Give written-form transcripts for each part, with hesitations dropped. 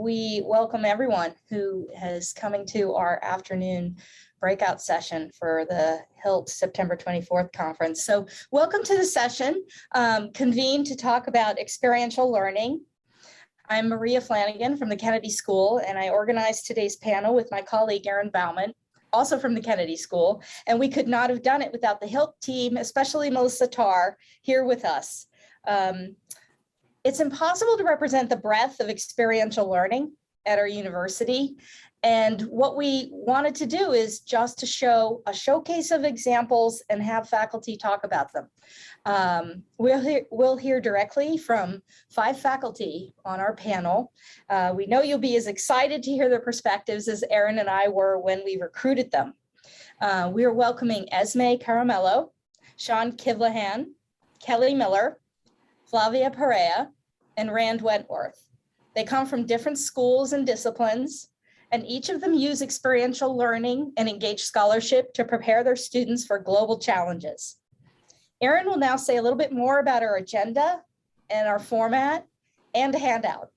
we welcome everyone who is coming to our afternoon breakout session for the HILT September 24th conference. So welcome to the session, convened to talk about experiential learning. I'm Maria Flanagan from the Kennedy School, and I organized today's panel with my colleague Erin Baumann, also from the Kennedy School, and we could not have done it without the HILT team, especially Melissa Tarr, here with us. It's impossible to represent the breadth of experiential learning at our university. And what we wanted to do is just to show a showcase of examples and have faculty talk about them. We'll hear directly from 5 faculty on our panel. We know you'll be as excited to hear their perspectives as Erin and I were when we recruited them. We are welcoming Esme Caramello, Sean Kivlehan, Kelly Miller, Flavia Perea, and Rand Wentworth. They come from different schools and disciplines, and each of them use experiential learning and engaged scholarship to prepare their students for global challenges. Erin will now say a little bit more about our agenda and our format and a handout.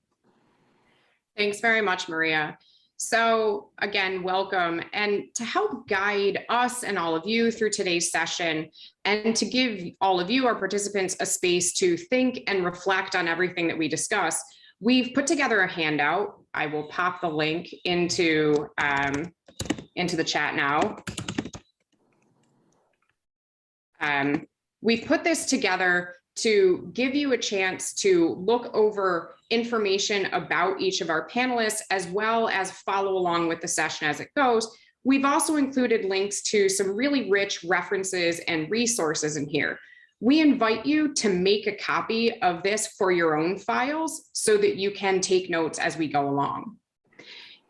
Thanks very much, Maria. So again, welcome. And to help guide us and all of you through today's session, and to give all of you, our participants, a space to think and reflect on everything that we discuss, we've put together a handout. I will pop the link into the chat now. We've put this together to give you a chance to look over information about each of our panelists, as well as follow along with the session as it goes. We've also included links to some really rich references and resources in here. We invite you to make a copy of this for your own files so that you can take notes as we go along.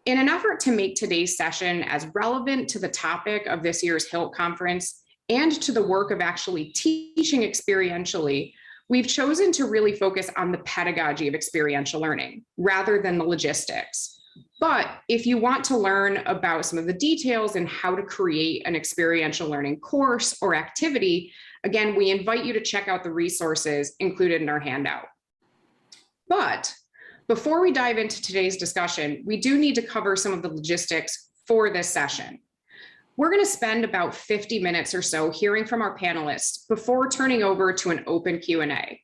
In an effort to make today's session as relevant to the topic of this year's HILT conference and to the work of actually teaching experientially, we've chosen to really focus on the pedagogy of experiential learning rather than the logistics. But if you want to learn about some of the details and how to create an experiential learning course or activity, again, we invite you to check out the resources included in our handout. But before we dive into today's discussion, we do need to cover some of the logistics for this session. We're going to spend about 50 minutes or so hearing from our panelists before turning over to an open Q&A.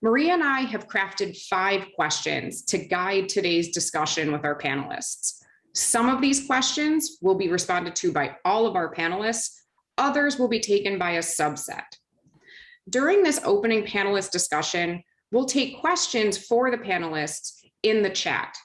Maria and I have crafted 5 questions to guide today's discussion with our panelists. Some of these questions will be responded to by all of our panelists. Others will be taken by a subset. During this opening panelist discussion, we'll take questions for the panelists in the chat.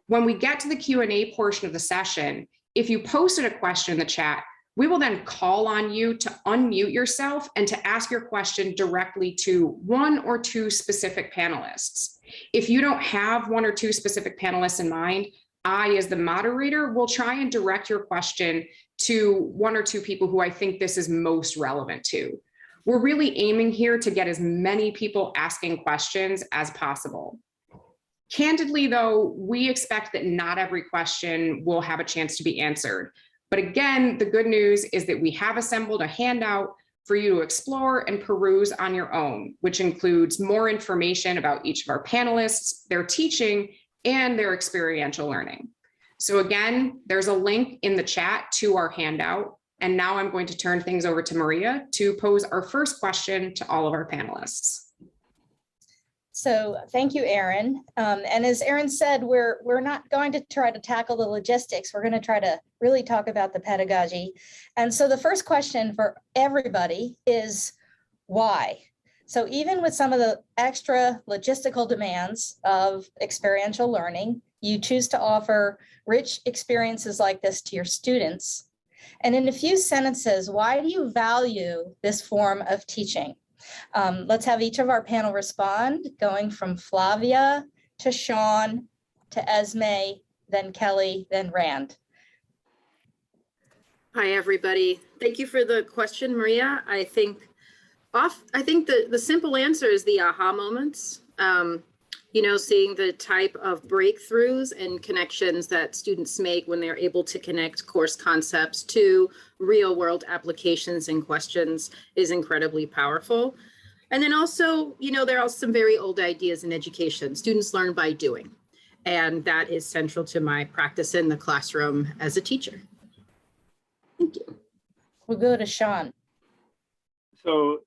When we get to the Q&A portion of the session, if you posted a question in the chat, we will then call on you to unmute yourself and to ask your question directly to 1 or 2 specific panelists. If you don't have 1 or 2 specific panelists in mind, I, as the moderator, will try and direct your question to 1 or 2 people who I think this is most relevant to. We're really aiming here to get as many people asking questions as possible. Candidly, though, we expect that not every question will have a chance to be answered. But again, the good news is that we have assembled a handout for you to explore and peruse on your own, which includes more information about each of our panelists, their teaching, and their experiential learning. So again, there's a link in the chat to our handout. And now I'm going to turn things over to Maria to pose our first question to all of our panelists. So thank you, Erin. And as Erin said, we're not going to try to tackle the logistics. We're going to try to really talk about the pedagogy. And so the first question for everybody is why? So even with some of the extra logistical demands of experiential learning, you choose to offer rich experiences like this to your students. And in a few sentences, why do you value this form of teaching? Let's have each of our panel respond, going from Flavia to Sean to Esme, then Kelly, then Rand. Hi, everybody. Thank you for the question, Maria. I think the simple answer is the aha moments. Seeing the type of breakthroughs and connections that students make when they're able to connect course concepts to real world applications and questions is incredibly powerful. And then also, there are some very old ideas in education. Students learn by doing. And that is central to my practice in the classroom as a teacher. Thank you. We'll go to Sean. So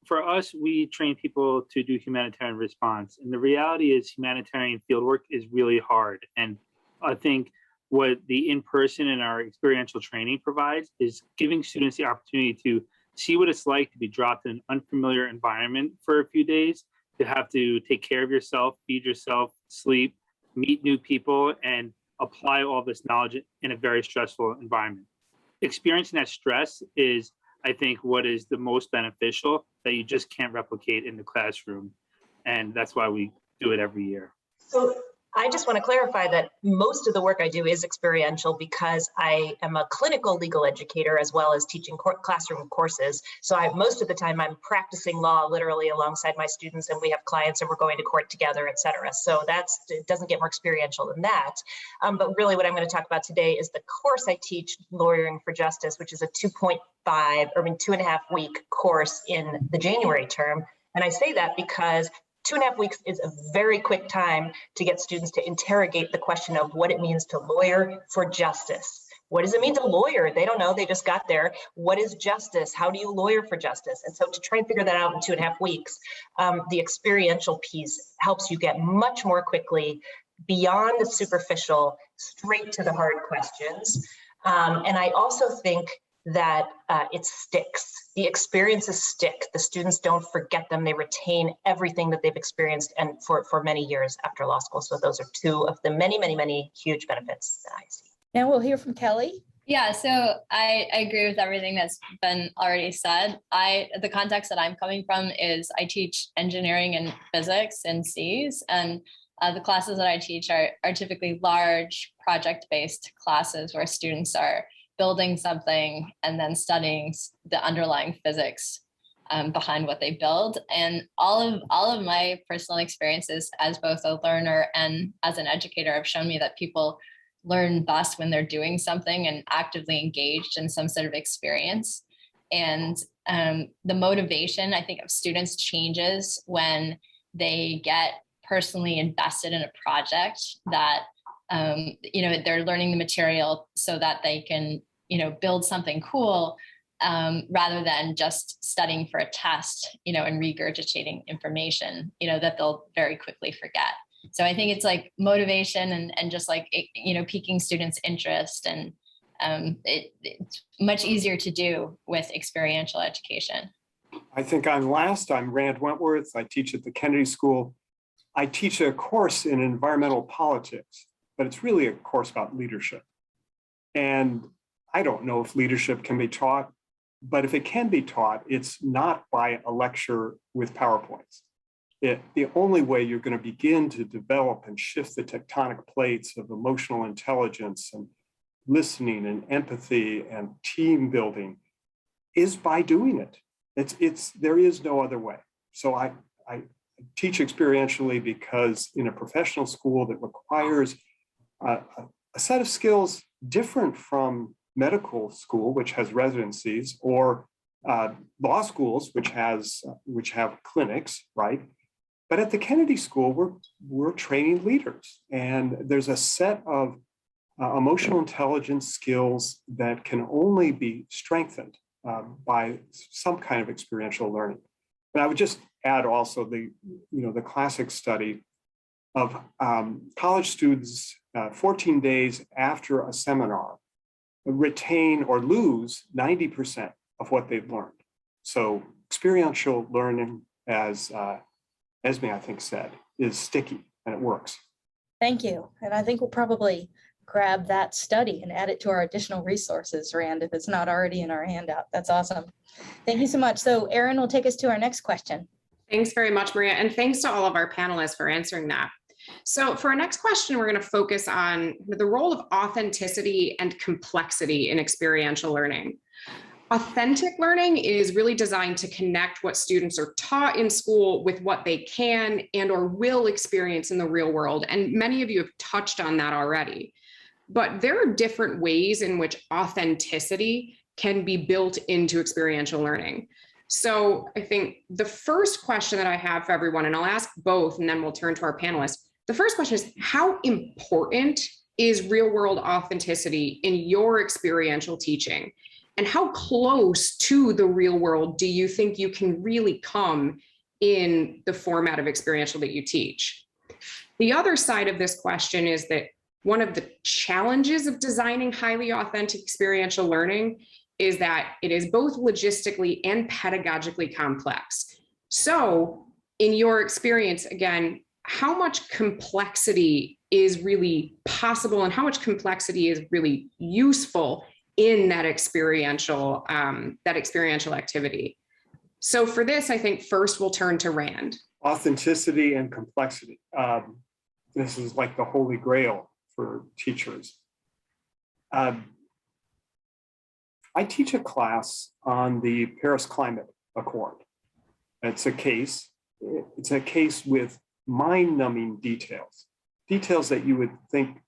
for us, we train people to do humanitarian response. And the reality is humanitarian fieldwork is really hard. And I think what the in-person and our experiential training provides is giving students the opportunity to see what it's like to be dropped in an unfamiliar environment for a few days, to have to take care of yourself, feed yourself, sleep, meet new people, and apply all this knowledge in a very stressful environment. Experiencing that stress is, I think, what is the most beneficial that you just can't replicate in the classroom. And that's why we do it every year. So I just want to clarify that most of the work I do is experiential because I am a clinical legal educator as well as teaching classroom courses. So most of the time I'm practicing law literally alongside my students, and we have clients and we're going to court together, et cetera. So it doesn't get more experiential than that. But really what I'm going to talk about today is the course I teach, Lawyering for Justice, which is a 2.5 week course in the January term. And I say that because 2.5 weeks is a very quick time to get students to interrogate the question of what it means to lawyer for justice. What does it mean to lawyer? They don't know, they just got there. What is justice? How do you lawyer for justice? And so to try and figure that out in 2.5 weeks, the experiential piece helps you get much more quickly beyond the superficial, straight to the hard questions. And I also think that it sticks. The experiences stick. The students don't forget them. They retain everything that they've experienced and for many years after law school. So those are two of the many, many, many huge benefits that I see. Now we'll hear from Kelly. Yeah, so I agree with everything that's been already said. The context that I'm coming from is I teach engineering and physics in Cs, and the classes that I teach are typically large project-based classes where students are building something and then studying the underlying physics behind what they build. And all of my personal experiences as both a learner and as an educator have shown me that people learn best when they're doing something and actively engaged in some sort of experience. And the motivation, I think, of students changes when they get personally invested in a project that they're learning the material so that they can build something cool rather than just studying for a test, and regurgitating information, that they'll very quickly forget. So I think it's like motivation and just like, piquing students' interest, and it's much easier to do with experiential education. I think I'm last. I'm Rand Wentworth. I teach at the Kennedy School. I teach a course in environmental politics, but it's really a course about leadership. And I don't know if leadership can be taught, but if it can be taught, it's not by a lecture with PowerPoints. The only way you're going to begin to develop and shift the tectonic plates of emotional intelligence and listening and empathy and team building is by doing it. There is no other way. So I teach experientially because in a professional school that requires a set of skills different from medical school, which has residencies, or law schools, which have clinics, right? But at the Kennedy School, we're training leaders, and there's a set of emotional intelligence skills that can only be strengthened by some kind of experiential learning. But I would just add also the classic study of college students 14 days after a seminar retain or lose 90% of what they've learned. So experiential learning, as Esme, I think, said, is sticky and it works. Thank you. And I think we'll probably grab that study and add it to our additional resources, Rand, if it's not already in our handout. That's awesome. Thank you so much. So Erin will take us to our next question. Thanks very much, Maria. And thanks to all of our panelists for answering that. So for our next question, we're going to focus on the role of authenticity and complexity in experiential learning. Authentic learning is really designed to connect what students are taught in school with what they can and or will experience in the real world. And many of you have touched on that already. But there are different ways in which authenticity can be built into experiential learning. So I think the first question that I have for everyone, and I'll ask both and then we'll turn to our panelists. The the first question is, how important is real world authenticity in your experiential teaching? And how close to the real world do you think you can really come in the format of experiential that you teach? The other side of this question is that one of the challenges of designing highly authentic experiential learning is that it is both logistically and pedagogically complex. So in your experience, again, how much complexity is really possible and how much complexity is really useful in that experiential activity? So for this, I think first we'll turn to Rand. Authenticity and complexity. This is like the holy grail for teachers. I teach a class on the Paris Climate Accord. It's a case with mind-numbing details that you would think,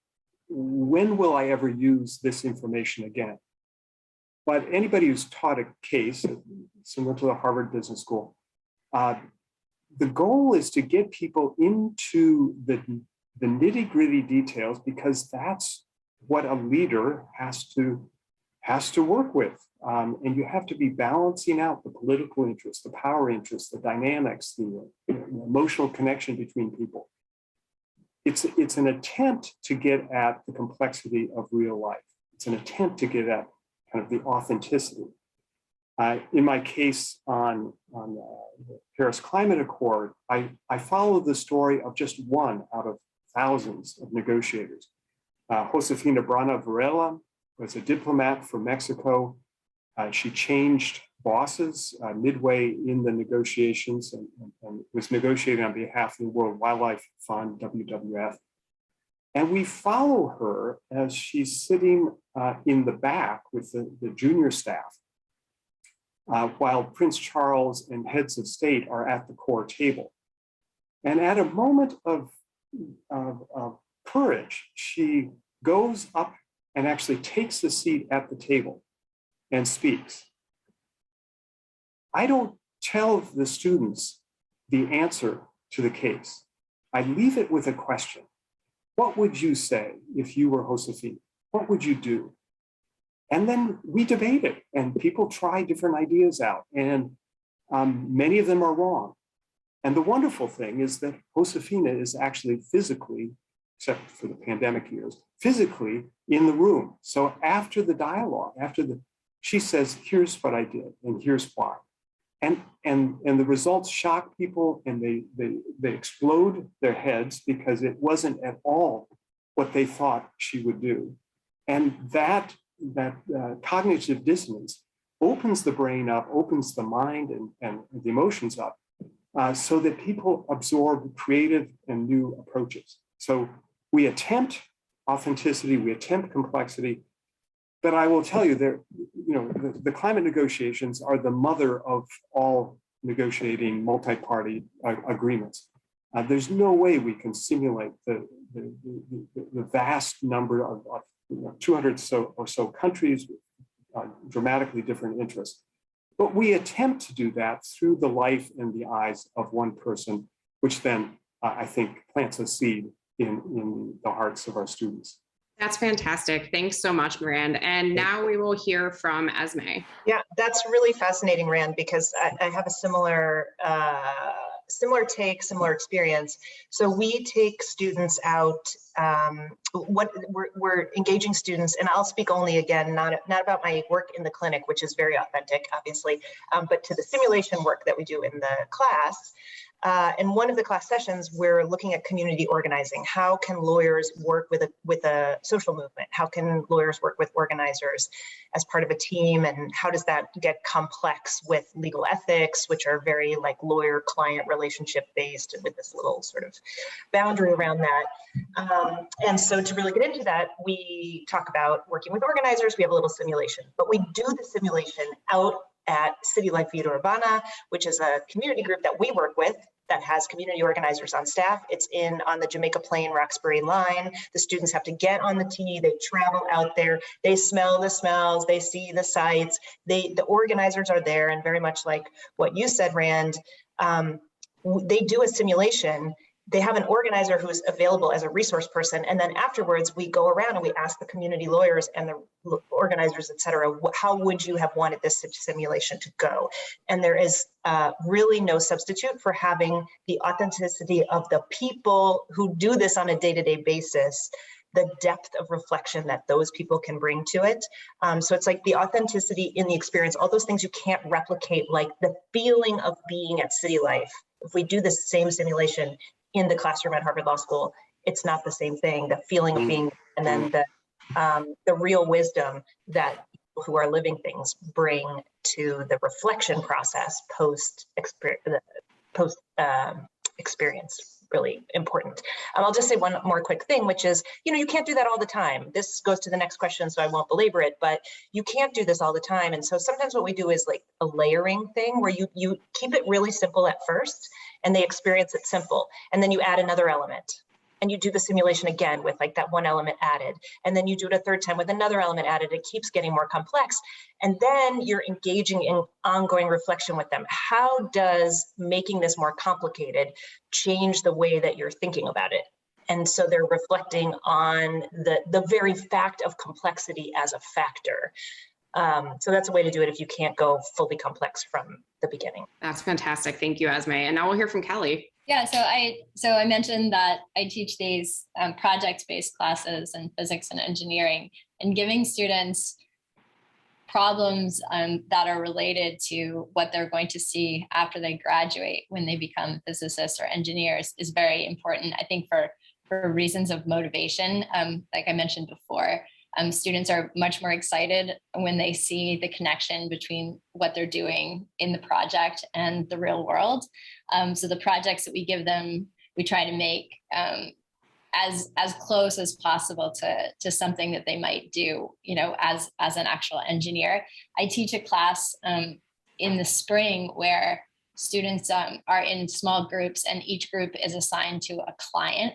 when will I ever use this information again? But anybody who's taught a case, similar to the Harvard Business School, the goal is to get people into the nitty-gritty details, because that's what a leader has to work with. And you have to be balancing out the political interests, the power interests, the dynamics, the emotional connection between people. It's an attempt to get at the complexity of real life. It's an attempt to get at kind of the authenticity. In my case on the Paris Climate Accord, I follow the story of just one out of thousands of negotiators. Josefina Brana Varela was a diplomat from Mexico. She changed bosses midway in the negotiations and was negotiating on behalf of the World Wildlife Fund, WWF. And we follow her as she's sitting in the back with the junior staff, while Prince Charles and heads of state are at the core table. And at a moment of courage, she goes up and actually takes a seat at the table and speaks. I don't tell the students the answer to the case. I leave it with a question. What would you say if you were Josefina? What would you do? And then we debate it, and people try different ideas out, and many of them are wrong. And the wonderful thing is that Josefina is actually physically, except for the pandemic years, physically in the room. So after the dialogue, she says, here's what I did, and here's why. And the results shock people, and they explode their heads, because it wasn't at all what they thought she would do. And that cognitive dissonance opens the brain up, opens the mind and the emotions up, so that people absorb creative and new approaches. So we attempt authenticity, we attempt complexity, but I will tell you that the climate negotiations are the mother of all negotiating multi-party agreements. There's no way we can simulate the vast number of 200 or so countries with dramatically different interests. But we attempt to do that through the life and the eyes of one person, which then I think plants a seed in the hearts of our students. That's fantastic. Thanks so much, Rand. And now we will hear from Esme. Yeah, that's really fascinating, Rand, because I have a similar take, similar experience. So we take students out. We're engaging students, and I'll speak only again, not about my work in the clinic, which is very authentic, obviously, but to the simulation work that we do in the class. In one of the class sessions, we're looking at community organizing. How can lawyers work with a social movement? How can lawyers work with organizers as part of a team? And how does that get complex with legal ethics, which are very like lawyer-client relationship based, with this little sort of boundary around that. And so to really get into that, we talk about working with organizers. We have a little simulation, but we do the simulation out at City Life Vida Urbana, which is a community group that we work with that has community organizers on staff. It's on the Jamaica Plain Roxbury line. The students have to get on the T, they travel out there, they smell the smells, they see the sights, the organizers are there, and very much like what you said, Rand, they do a simulation, they have an organizer who's available as a resource person. And then afterwards, we go around and we ask the community lawyers and the organizers, et cetera, how would you have wanted this simulation to go? And there is really no substitute for having the authenticity of the people who do this on a day-to-day basis, the depth of reflection that those people can bring to it. So it's like the authenticity in the experience, all those things you can't replicate, like the feeling of being at City Life. If we do the same simulation in the classroom at Harvard Law School, it's not the same thing. The feeling of being, and then the real wisdom that people who are living things bring to the reflection process post experience. Really important. I'll just say one more quick thing, which is, you can't do that all the time. This goes to the next question, so I won't belabor it, but you can't do this all the time. And so sometimes what we do is like a layering thing where you keep it really simple at first and they experience it simple. And then you add another element and you do the simulation again with like that one element added. And then you do it a third time with another element added. It keeps getting more complex. And then you're engaging in ongoing reflection with them. How does making this more complicated change the way that you're thinking about it? And so they're reflecting on the very fact of complexity as a factor. So that's a way to do it if you can't go fully complex from the beginning. That's fantastic. Thank you, Esme. And now we'll hear from Kelly. Yeah, so I mentioned that I teach these project-based classes in physics and engineering, and giving students problems that are related to what they're going to see after they graduate when they become physicists or engineers is very important, I think, for reasons of motivation. Like I mentioned before, students are much more excited when they see the connection between what they're doing in the project and the real world. So the projects that we give them, we try to make as close as possible to something that they might do, as an actual engineer. I teach a class in the spring where students are in small groups, and each group is assigned to a client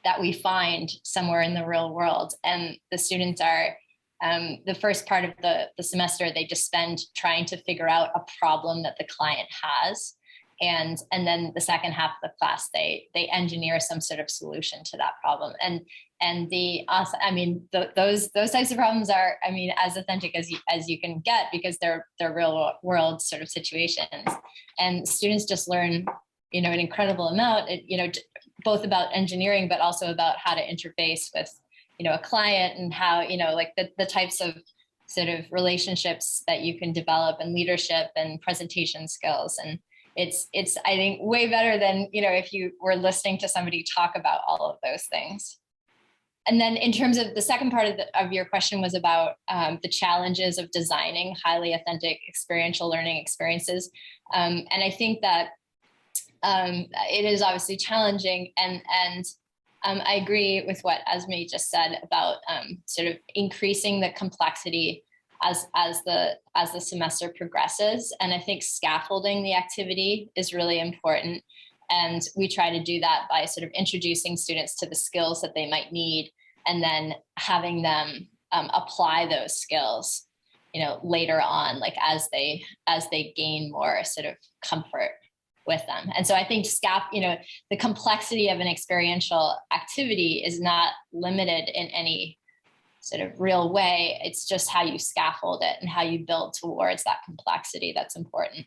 that we find somewhere in the real world. And the students are, the first part of the semester, they just spend trying to figure out a problem that the client has. And then the second half of the class, they engineer some sort of solution to that problem. And those types of problems are, as authentic as you can get, because they're real world sort of situations. And students just learn, an incredible amount, both about engineering, but also about how to interface with, a client, and how, like the types of sort of relationships that you can develop, and leadership and presentation skills. And it's I think way better than, if you were listening to somebody talk about all of those things. And then in terms of the second part of your question was about the challenges of designing highly authentic experiential learning experiences. And I think that it is obviously challenging, and I agree with what Esme just said about sort of increasing the complexity as the semester progresses. And I think scaffolding the activity is really important. And we try to do that by sort of introducing students to the skills that they might need, and then having them apply those skills, later on, like as they gain more sort of comfort with them. And so I think the complexity of an experiential activity is not limited in any sort of real way. It's just how you scaffold it and how you build towards that complexity that's important.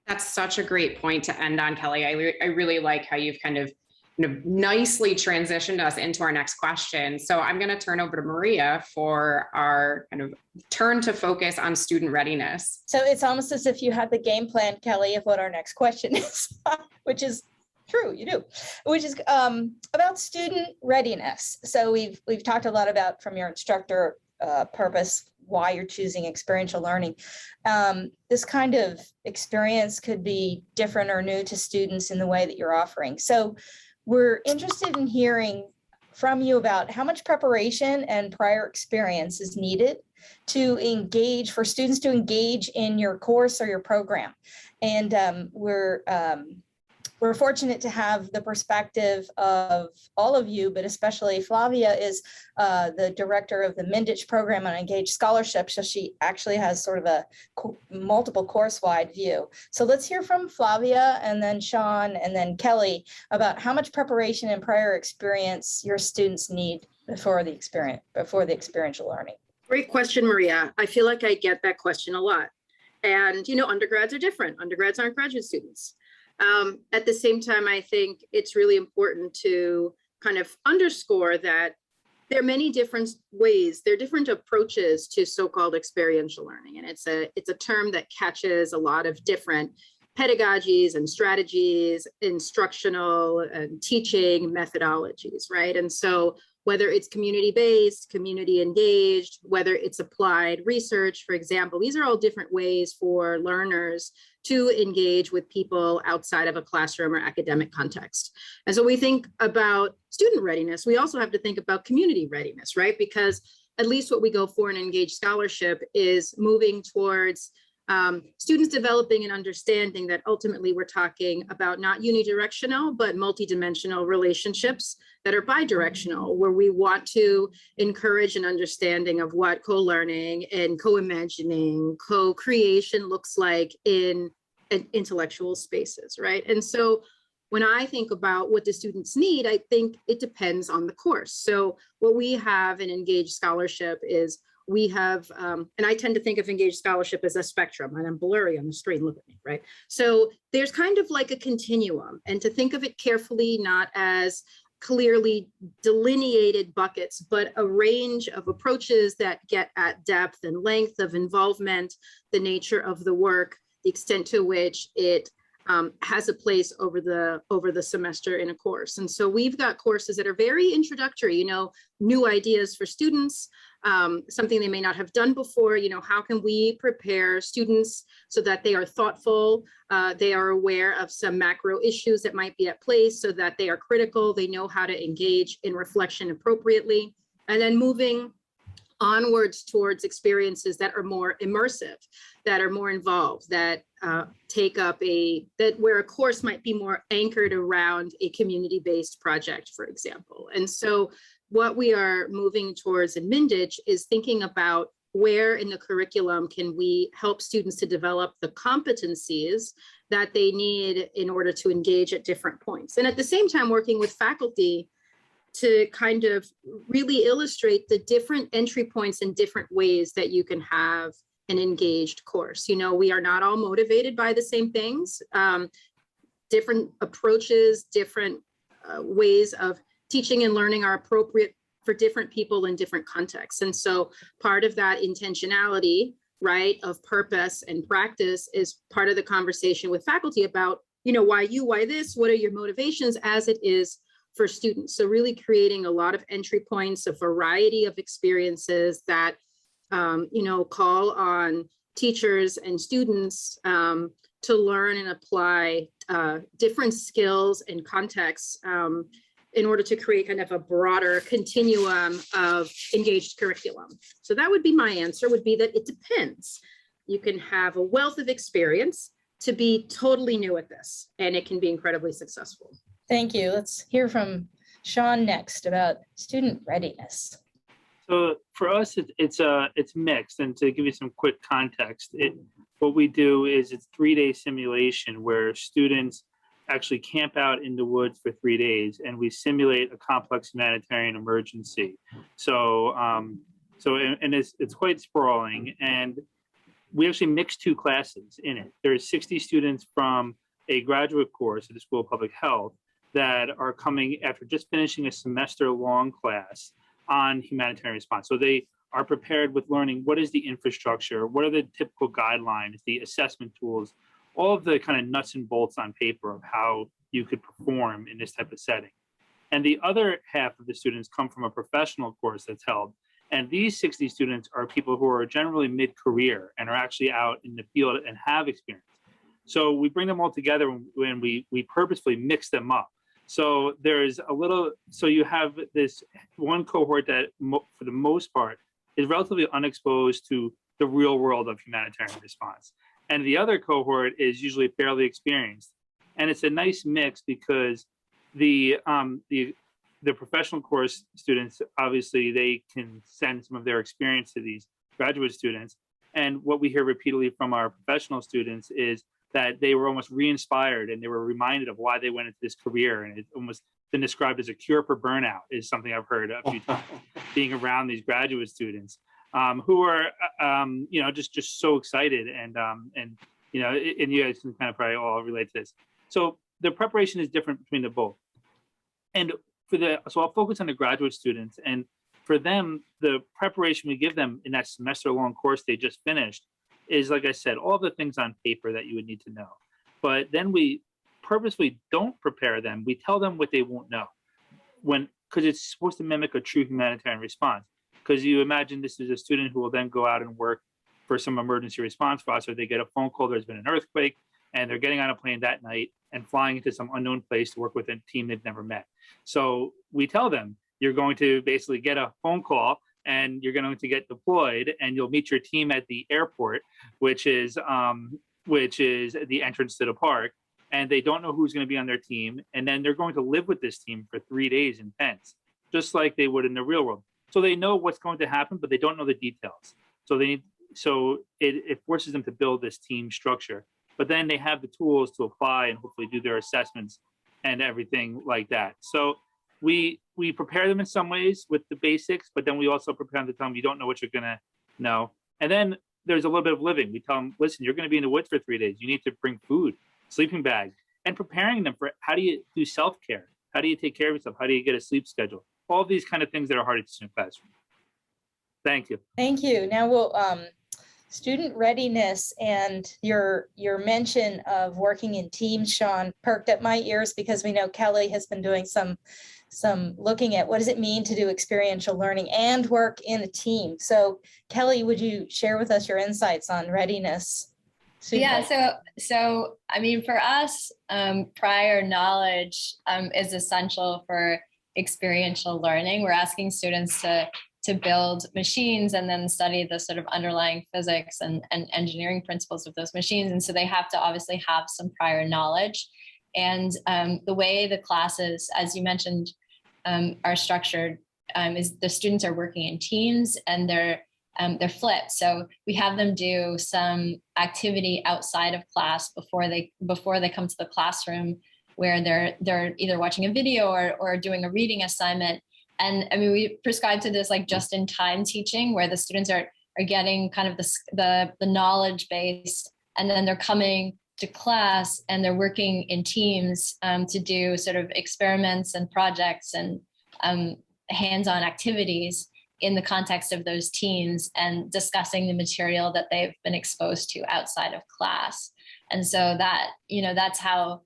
That's such a great point to end on, Kelly. I really like how you've kind of nicely transitioned us into our next question. So I'm going to turn over to Maria for our kind of turn to focus on student readiness. So it's almost as if you had the game plan, Kelly, of what our next question is, which is true, you do, which is about student readiness. So we've talked a lot about, from your instructor purpose, why you're choosing experiential learning. This kind of experience could be different or new to students in the way that you're offering. So we're interested in hearing from you about how much preparation and prior experience is needed to engage, for students to engage in your course or your program. And we're we're fortunate to have the perspective of all of you, but especially Flavia is the director of the Mindich program on Engaged Scholarship. So she actually has sort of a multiple course-wide view. So let's hear from Flavia and then Sean and then Kelly about how much preparation and prior experience your students need before the experiential learning. Great question, Maria. I feel like I get that question a lot. And, undergrads are different. Undergrads aren't graduate students. At the same time, I think it's really important to kind of underscore that there are many different ways, there are different approaches to so-called experiential learning. And it's a term that catches a lot of different pedagogies and strategies, instructional and teaching methodologies, right? And so whether it's community-based, community-engaged, whether it's applied research, for example, these are all different ways for learners to engage with people outside of a classroom or academic context. And so we think about student readiness, we also have to think about community readiness, right? Because at least what we go for in engaged scholarship is moving towards students developing an understanding that ultimately we're talking about not unidirectional, but multidimensional relationships that are bidirectional, where we want to encourage an understanding of what co-learning and co-imagining, co-creation looks like in intellectual spaces, right? And so when I think about what the students need, I think it depends on the course. So what we have in engaged scholarship is we have, and I tend to think of engaged scholarship as a spectrum, and I'm blurry on the screen, look at me, right? So there's kind of like a continuum, and to think of it carefully, not as clearly delineated buckets, but a range of approaches that get at depth and length of involvement, the nature of the work, the extent to which it has a place over the semester in a course. And so we've got courses that are very introductory, new ideas for students, something they may not have done before. How can we prepare students so that they are thoughtful, they are aware of some macro issues that might be at play, so that they are critical, they know how to engage in reflection appropriately, and then moving onwards towards experiences that are more immersive, that are more involved, that take up where a course might be more anchored around a community-based project, for example. And so what we are moving towards in Mindich is thinking about where in the curriculum can we help students to develop the competencies that they need in order to engage at different points. And at the same time, working with faculty to kind of really illustrate the different entry points and different ways that you can have an engaged course. We are not all motivated by the same things. Different approaches, different ways of teaching and learning are appropriate for different people in different contexts. And so part of that intentionality, right, of purpose and practice is part of the conversation with faculty about, why you, why this, what are your motivations, as it is for students. So really creating a lot of entry points, a variety of experiences that, call on teachers and students to learn and apply different skills and contexts in order to create kind of a broader continuum of engaged curriculum. So that would be my answer, would be that it depends. You can have a wealth of experience to be totally new at this, and it can be incredibly successful. Thank you. Let's hear from Sean next about student readiness. So for us, it's mixed. And to give you some quick context, what we do is it's 3-day simulation where students actually camp out in the woods for 3 days, and we simulate a complex humanitarian emergency. So it's quite sprawling, and we actually mix 2 classes in it. There's 60 students from a graduate course at the School of Public Health that are coming after just finishing a semester-long class on humanitarian response. So they are prepared with learning what is the infrastructure, what are the typical guidelines, the assessment tools, all of the kind of nuts and bolts on paper of how you could perform in this type of setting. And the other half of the students come from a professional course that's held. And these 60 students are people who are generally mid-career and are actually out in the field and have experience. So we bring them all together when we purposefully mix them up. So you have this one cohort that for the most part is relatively unexposed to the real world of humanitarian response. And the other cohort is usually fairly experienced. And it's a nice mix because the professional course students, obviously they can send some of their experience to these graduate students. And what we hear repeatedly from our professional students is that they were almost re-inspired and they were reminded of why they went into this career. And it's almost been described as a cure for burnout is something I've heard a few times being around these graduate students who are, just so excited. And you guys can kind of probably all relate to this. So the preparation is different between the both. And so I'll focus on the graduate students, and for them, the preparation we give them in that semester-long course they just finished is, like I said, all the things on paper that you would need to know. But then we purposely don't prepare them. We tell them what they won't know, because it's supposed to mimic a true humanitarian response. Because you imagine this is a student who will then go out and work for some emergency response for us, or they get a phone call, there's been an earthquake, and they're getting on a plane that night and flying into some unknown place to work with a team they've never met. So we tell them, you're going to basically get a phone call and you're going to get deployed, and you'll meet your team at the airport, which is the entrance to the park. And they don't know who's going to be on their team. And then they're going to live with this team for 3 days in tents, just like they would in the real world. So they know what's going to happen, but they don't know the details. So it forces them to build this team structure. But then they have the tools to apply and hopefully do their assessments and everything like that. So we prepare them in some ways with the basics, but then we also prepare them to tell them you don't know what you're gonna know. And then there's a little bit of living. We tell them, listen, you're gonna be in the woods for 3 days. You need to bring food, sleeping bag, and preparing them for how do you do self-care? How do you take care of yourself? How do you get a sleep schedule? All these kind of things that are hard to teach in a classroom. Thank you. Thank you. Now we'll student readiness and your mention of working in teams, Sean, perked up my ears because we know Kelly has been doing some looking at what does it mean to do experiential learning and work in a team. So Kelly, would you share with us your insights on readiness? Yeah, so I mean, for us, prior knowledge is essential for experiential learning. We're asking students to build machines and then study the sort of underlying physics and engineering principles of those machines. And so they have to obviously have some prior knowledge. And the way the classes, as you mentioned, are structured is the students are working in teams and they're flipped. So we have them do some activity outside of class before they come to the classroom, where they're either watching a video or doing a reading assignment. And I mean, we prescribe to this like just in time teaching, where the students are getting kind of the knowledge base, and then they're coming to class and they're working in teams to do sort of experiments and projects and hands-on activities in the context of those teams and discussing the material that they've been exposed to outside of class. And so that, that's how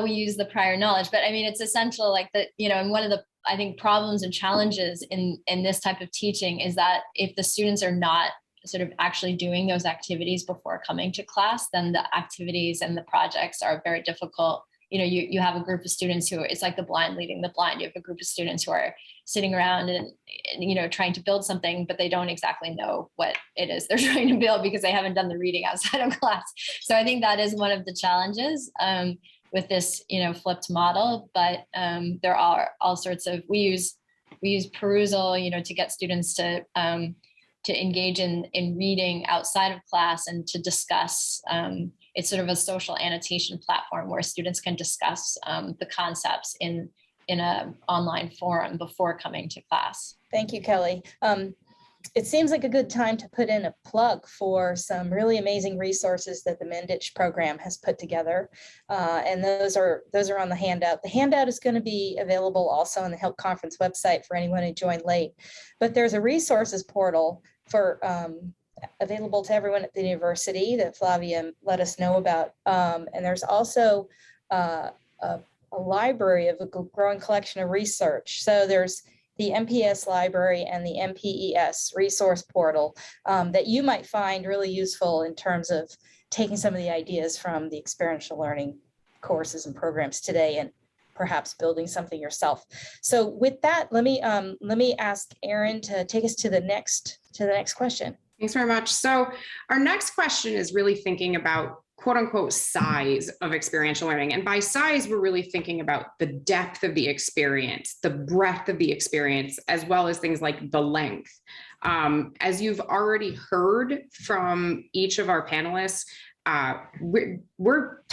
we use the prior knowledge. But I mean, it's essential, like that, and one of the, I think, problems and challenges in this type of teaching is that if the students are not sort of actually doing those activities before coming to class, then the activities and the projects are very difficult. You have a group of students who, it's like the blind leading the blind. You have a group of students who are sitting around and trying to build something, but they don't exactly know what it is they're trying to build because they haven't done the reading outside of class. So I think that is one of the challenges with this, flipped model. But there are all sorts of, we use perusal, to get students to engage in reading outside of class and to discuss. It's sort of a social annotation platform where students can discuss the concepts in an online forum before coming to class. Thank you, Kelly. It seems like a good time to put in a plug for some really amazing resources that the Mendich program has put together. And those are on the handout. The handout is going to be available also on the HILT conference website for anyone who joined late. But there's a resources portal for available to everyone at the university that Flavia let us know about. And there's also a library of a growing collection of research. So there's the MPS library and the MPES resource portal that you might find really useful in terms of taking some of the ideas from the experiential learning courses and programs today and perhaps building something yourself. So with that, let me ask Erin to take us to the next question. Thanks very much. So our next question is really thinking about quote unquote size of experiential learning. And by size, we're really thinking about the depth of the experience, the breadth of the experience, as well as things like the length. As you've already heard from each of our panelists, we're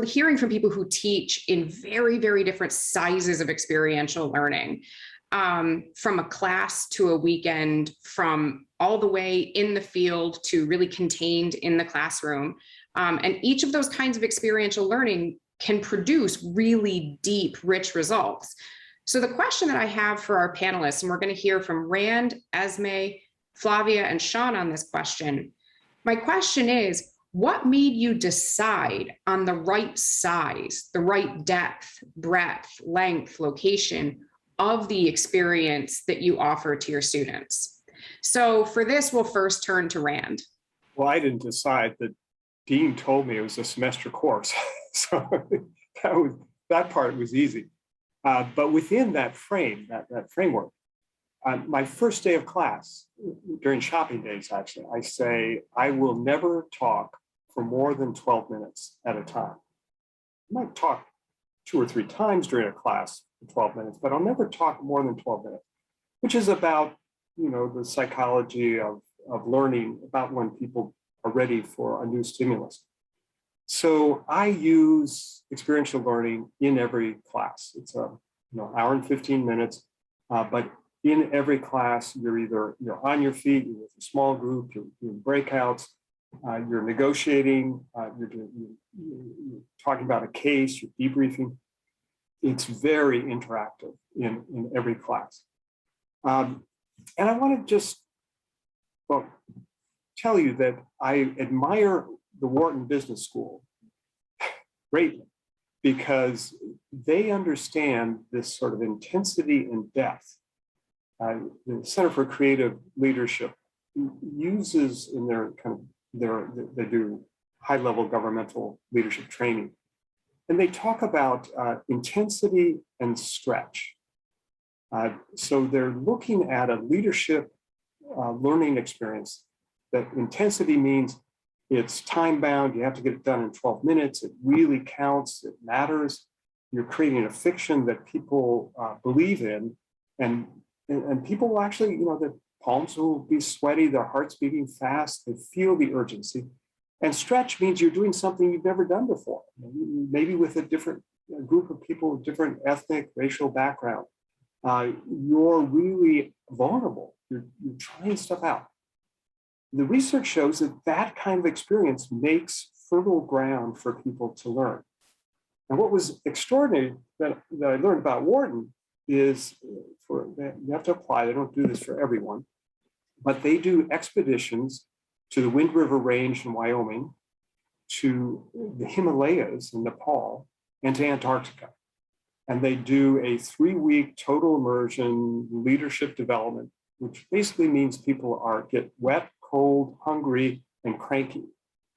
hearing from people who teach in very, very different sizes of experiential learning, from a class to a weekend, from all the way in the field to really contained in the classroom. And each of those kinds of experiential learning can produce really deep, rich results. So the question that I have for our panelists, and we're going to hear from Rand, Esme, Flavia, and Sean on this question. My question is, what made you decide on the right size, the right depth, breadth, length, location of the experience that you offer to your students? So for this, we'll first turn to Rand. Well, I didn't decide. The dean told me it was a semester course. So that part was easy. But within that frame, that framework, my first day of class, during shopping days, actually, I say, I will never talk for more than 12 minutes at a time. I might talk 2 or 3 times during a class for 12 minutes, but I'll never talk more than 12 minutes, which is about, the psychology of learning, about when people are ready for a new stimulus. So I use experiential learning in every class. It's a hour and 15 minutes, but in every class, you're on your feet, you're with a small group, you're doing breakouts, you're negotiating, you're talking about a case, you're debriefing. It's very interactive in every class. And I want to just tell you that I admire the Wharton Business School greatly, because they understand this sort of intensity and depth. The Center for Creative Leadership uses in they do high-level governmental leadership training, and they talk about intensity and stretch. So they're looking at a leadership learning experience. That intensity means it's time-bound, you have to get it done in 12 minutes, it really counts, it matters. You're creating a fiction that people believe in, and people will actually, their palms will be sweaty, their heart's beating fast, they feel the urgency. And stretch means you're doing something you've never done before, maybe with a different group of people with different ethnic, racial background. You're really vulnerable, you're trying stuff out. The research shows that kind of experience makes fertile ground for people to learn. And what was extraordinary that I learned about Wharton is, you have to apply, they don't do this for everyone, but they do expeditions to the Wind River Range in Wyoming, to the Himalayas in Nepal, and to Antarctica. And they do a 3-week total immersion leadership development, which basically means people get wet, cold, hungry, and cranky.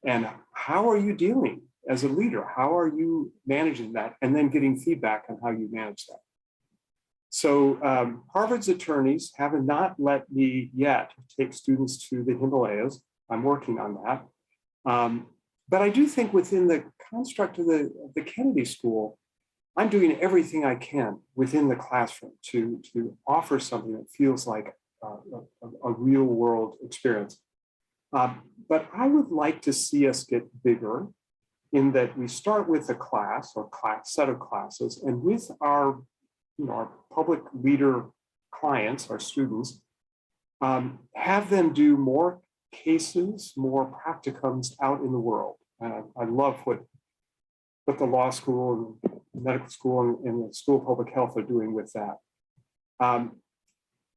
And how are you dealing as a leader? How are you managing that? And then getting feedback on how you manage that. So Harvard's attorneys have not let me yet take students to the Himalayas. I'm working on that. But I do think within the construct of the Kennedy School, I'm doing everything I can within the classroom to offer something that feels like a real world experience. But I would like to see us get bigger in that we start with a class or set of classes, and with our public leader clients, our students, have them do more cases, more practicums out in the world. I love what the law school and medical school and the School of Public Health are doing with that.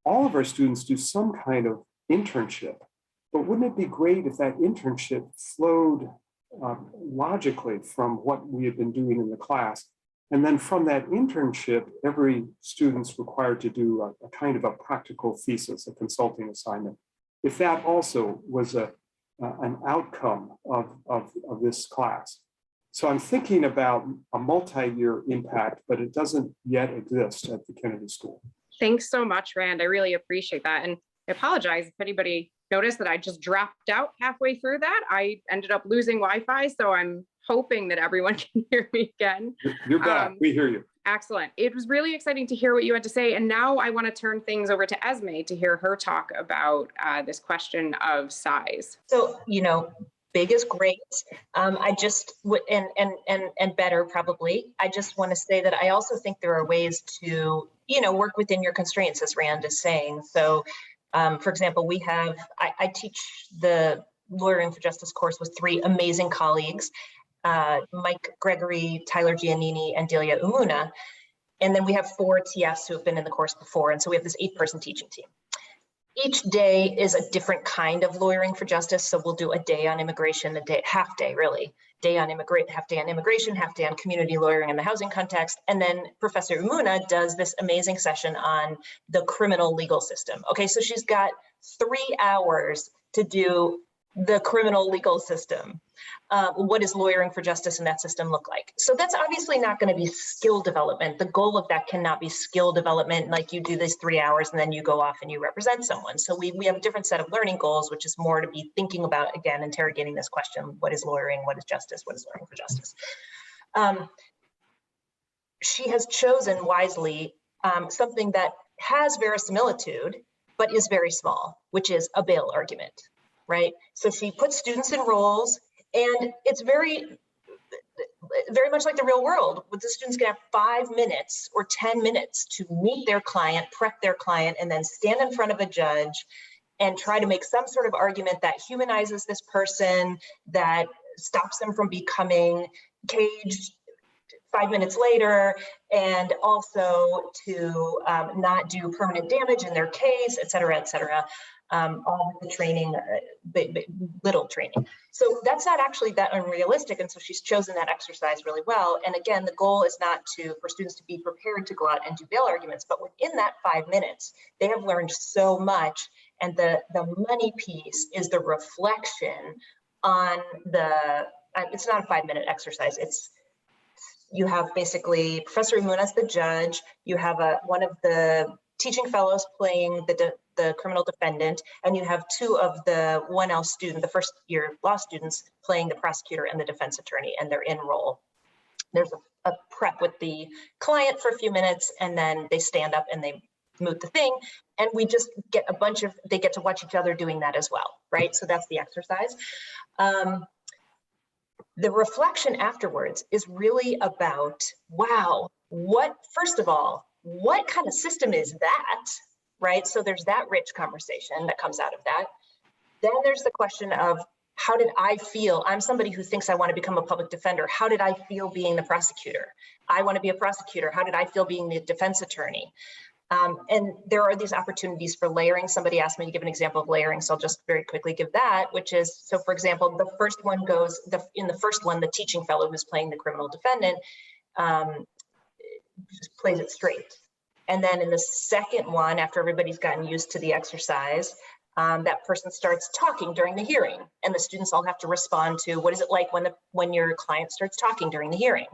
All of our students do some kind of internship, but wouldn't it be great if that internship flowed logically from what we have been doing in the class? And then from that internship, every student's required to do a kind of a practical thesis, a consulting assignment. If that also was an outcome of this class. So I'm thinking about a multi-year impact, but it doesn't yet exist at the Kennedy School. Thanks so much, Rand. I really appreciate that. And I apologize if anybody noticed that I just dropped out halfway through that. I ended up losing Wi-Fi, so I'm hoping that everyone can hear me again. You're back. We hear you. Excellent. It was really exciting to hear what you had to say. And now I want to turn things over to Esme to hear her talk about this question of size. So, big is great. I just would, and better probably. I just want to say that I also think there are ways to, work within your constraints, as Rand is saying. So, for example, I teach the Lawyering for Justice course with 3 amazing colleagues, Mike Gregory, Tyler Giannini, and Delia Umuna. And then we have 4 TFs who have been in the course before. And so we have this 8-person teaching team. Each day is a different kind of lawyering for justice. So we'll do a day on immigration, half day really, half day on immigration, half day on community lawyering in the housing context. And then Professor Umuna does this amazing session on the criminal legal system. Okay, so she's got 3 hours to do the criminal legal system. What does lawyering for justice in that system look like? So that's obviously not going to be skill development. The goal of that cannot be skill development, like you do these 3 hours and then you go off and you represent someone. So we have a different set of learning goals, which is more to be thinking about, again, interrogating this question: what is lawyering? What is justice? What is lawyering for justice? She has chosen wisely something that has verisimilitude, but is very small, which is a bail argument. Right? So she puts students in roles, and it's very much like the real world, with the students gonna have 5 minutes or 10 minutes to meet their client, prep their client, and then stand in front of a judge and try to make some sort of argument that humanizes this person, that stops them from becoming caged 5 minutes later, and also to not do permanent damage in their case, et cetera, et cetera. All of the training, little training. So that's not actually that unrealistic. And so she's chosen that exercise really well. And again, the goal is not for students to be prepared to go out and do bail arguments, but within that 5 minutes, they have learned so much. And the money piece is the reflection on it's not a 5-minute exercise. You have basically Professor Umuna as the judge, you have one of the teaching fellows playing the criminal defendant, and you have 2 of the 1L student, the first year law students, playing the prosecutor and the defense attorney, and they're in role. There's a prep with the client for a few minutes, and then they stand up and they moot the thing, and we just get they get to watch each other doing that as well, right? So that's the exercise. The reflection afterwards is really about, wow, first of all, what kind of system is that, right? So there's that rich conversation that comes out of that. Then there's the question of, how did I feel? I'm somebody who thinks I want to become a public defender. How did I feel being the prosecutor? I want to be a prosecutor. How did I feel being the defense attorney? And there are these opportunities for layering. Somebody asked me to give an example of layering, so I'll just very quickly give that, which is, so for example, the first one goes, in the first one, the teaching fellow who's playing the criminal defendant just plays it straight. And then in the second one, after everybody's gotten used to the exercise, that person starts talking during the hearing, and the students all have to respond to, what is it like when your client starts talking during the hearing?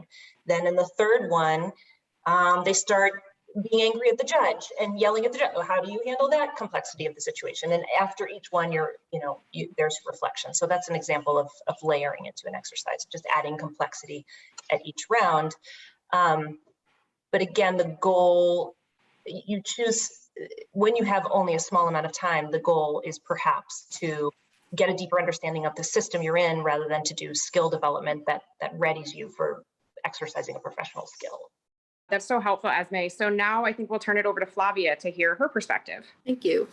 Then in the third one, they start being angry at the judge and yelling at the judge. How do you handle that complexity of the situation? And after each one, there's reflection. So that's an example of layering into an exercise, just adding complexity at each round. But again, the goal, you choose, when you have only a small amount of time, the goal is perhaps to get a deeper understanding of the system you're in, rather than to do skill development that readies you for exercising a professional skill. That's so helpful, Esme. So now I think we'll turn it over to Flavia to hear her perspective. Thank you.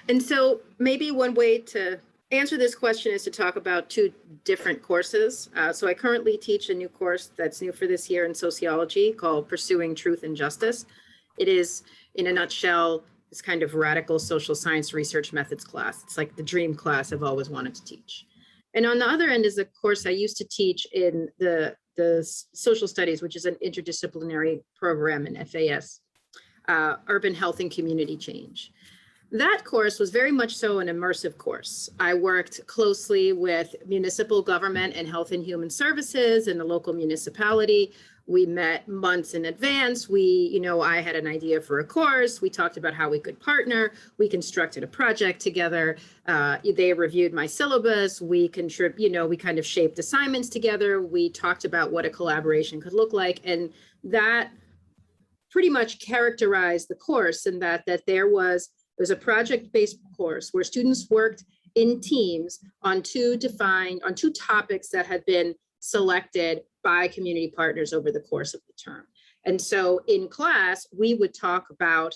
And so maybe one way to answer this question is to talk about 2 different courses. So I currently teach a new course that's new for this year in sociology called Pursuing Truth and Justice. It is, in a nutshell, this kind of radical social science research methods class. It's like the dream class I've always wanted to teach. And on the other end is a course I used to teach in the social studies, which is an interdisciplinary program in FAS, Urban Health and Community Change. That course was very much so an immersive course. I worked closely with municipal government and health and human services in the local municipality, We met months in advance. I had an idea for a course. We talked about how we could partner. We constructed a project together. They reviewed my syllabus. We kind of shaped assignments together. We talked about what a collaboration could look like. And that pretty much characterized the course, in that there was a project-based course where students worked in teams on two topics that had been selected by community partners over the course of the term. And so in class, we would talk about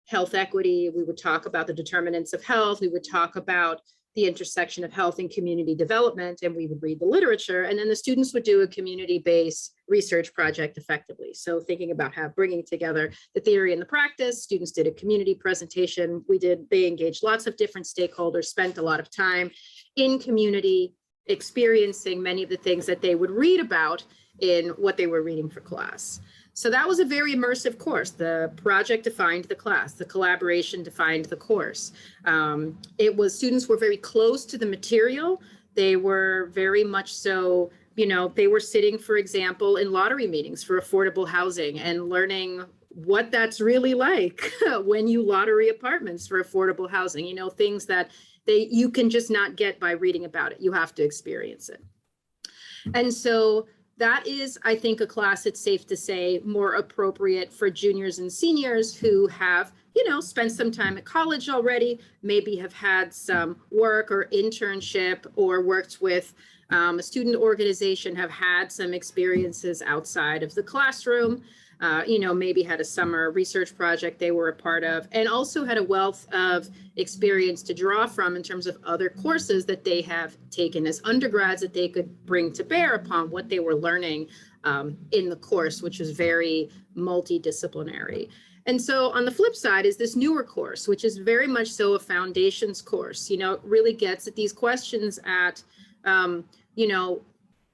health equity, we would talk about the determinants of health, we would talk about the intersection of health and community development, and we would read the literature, and then the students would do a community-based research project effectively. So thinking about bringing together the theory and the practice, students did a community presentation. They engaged lots of different stakeholders, spent a lot of time in community, experiencing many of the things that they would read about in what they were reading for class. So that was a very immersive course. The project defined the class, the collaboration defined the course. Students were very close to the material. They were very much so, they were sitting, for example, in lottery meetings for affordable housing and learning what that's really like when you lottery apartments for affordable housing, things that you can just not get by reading about it. You have to experience it. And so that is, I think, a class, it's safe to say, more appropriate for juniors and seniors who have, spent some time at college already, maybe have had some work or internship or worked with a student organization, have had some experiences outside of the classroom, maybe had a summer research project they were a part of, and also had a wealth of experience to draw from in terms of other courses that they have taken as undergrads that they could bring to bear upon what they were learning in the course, which is very multidisciplinary. And so on the flip side is this newer course, which is very much so a foundations course. It really gets at these questions at,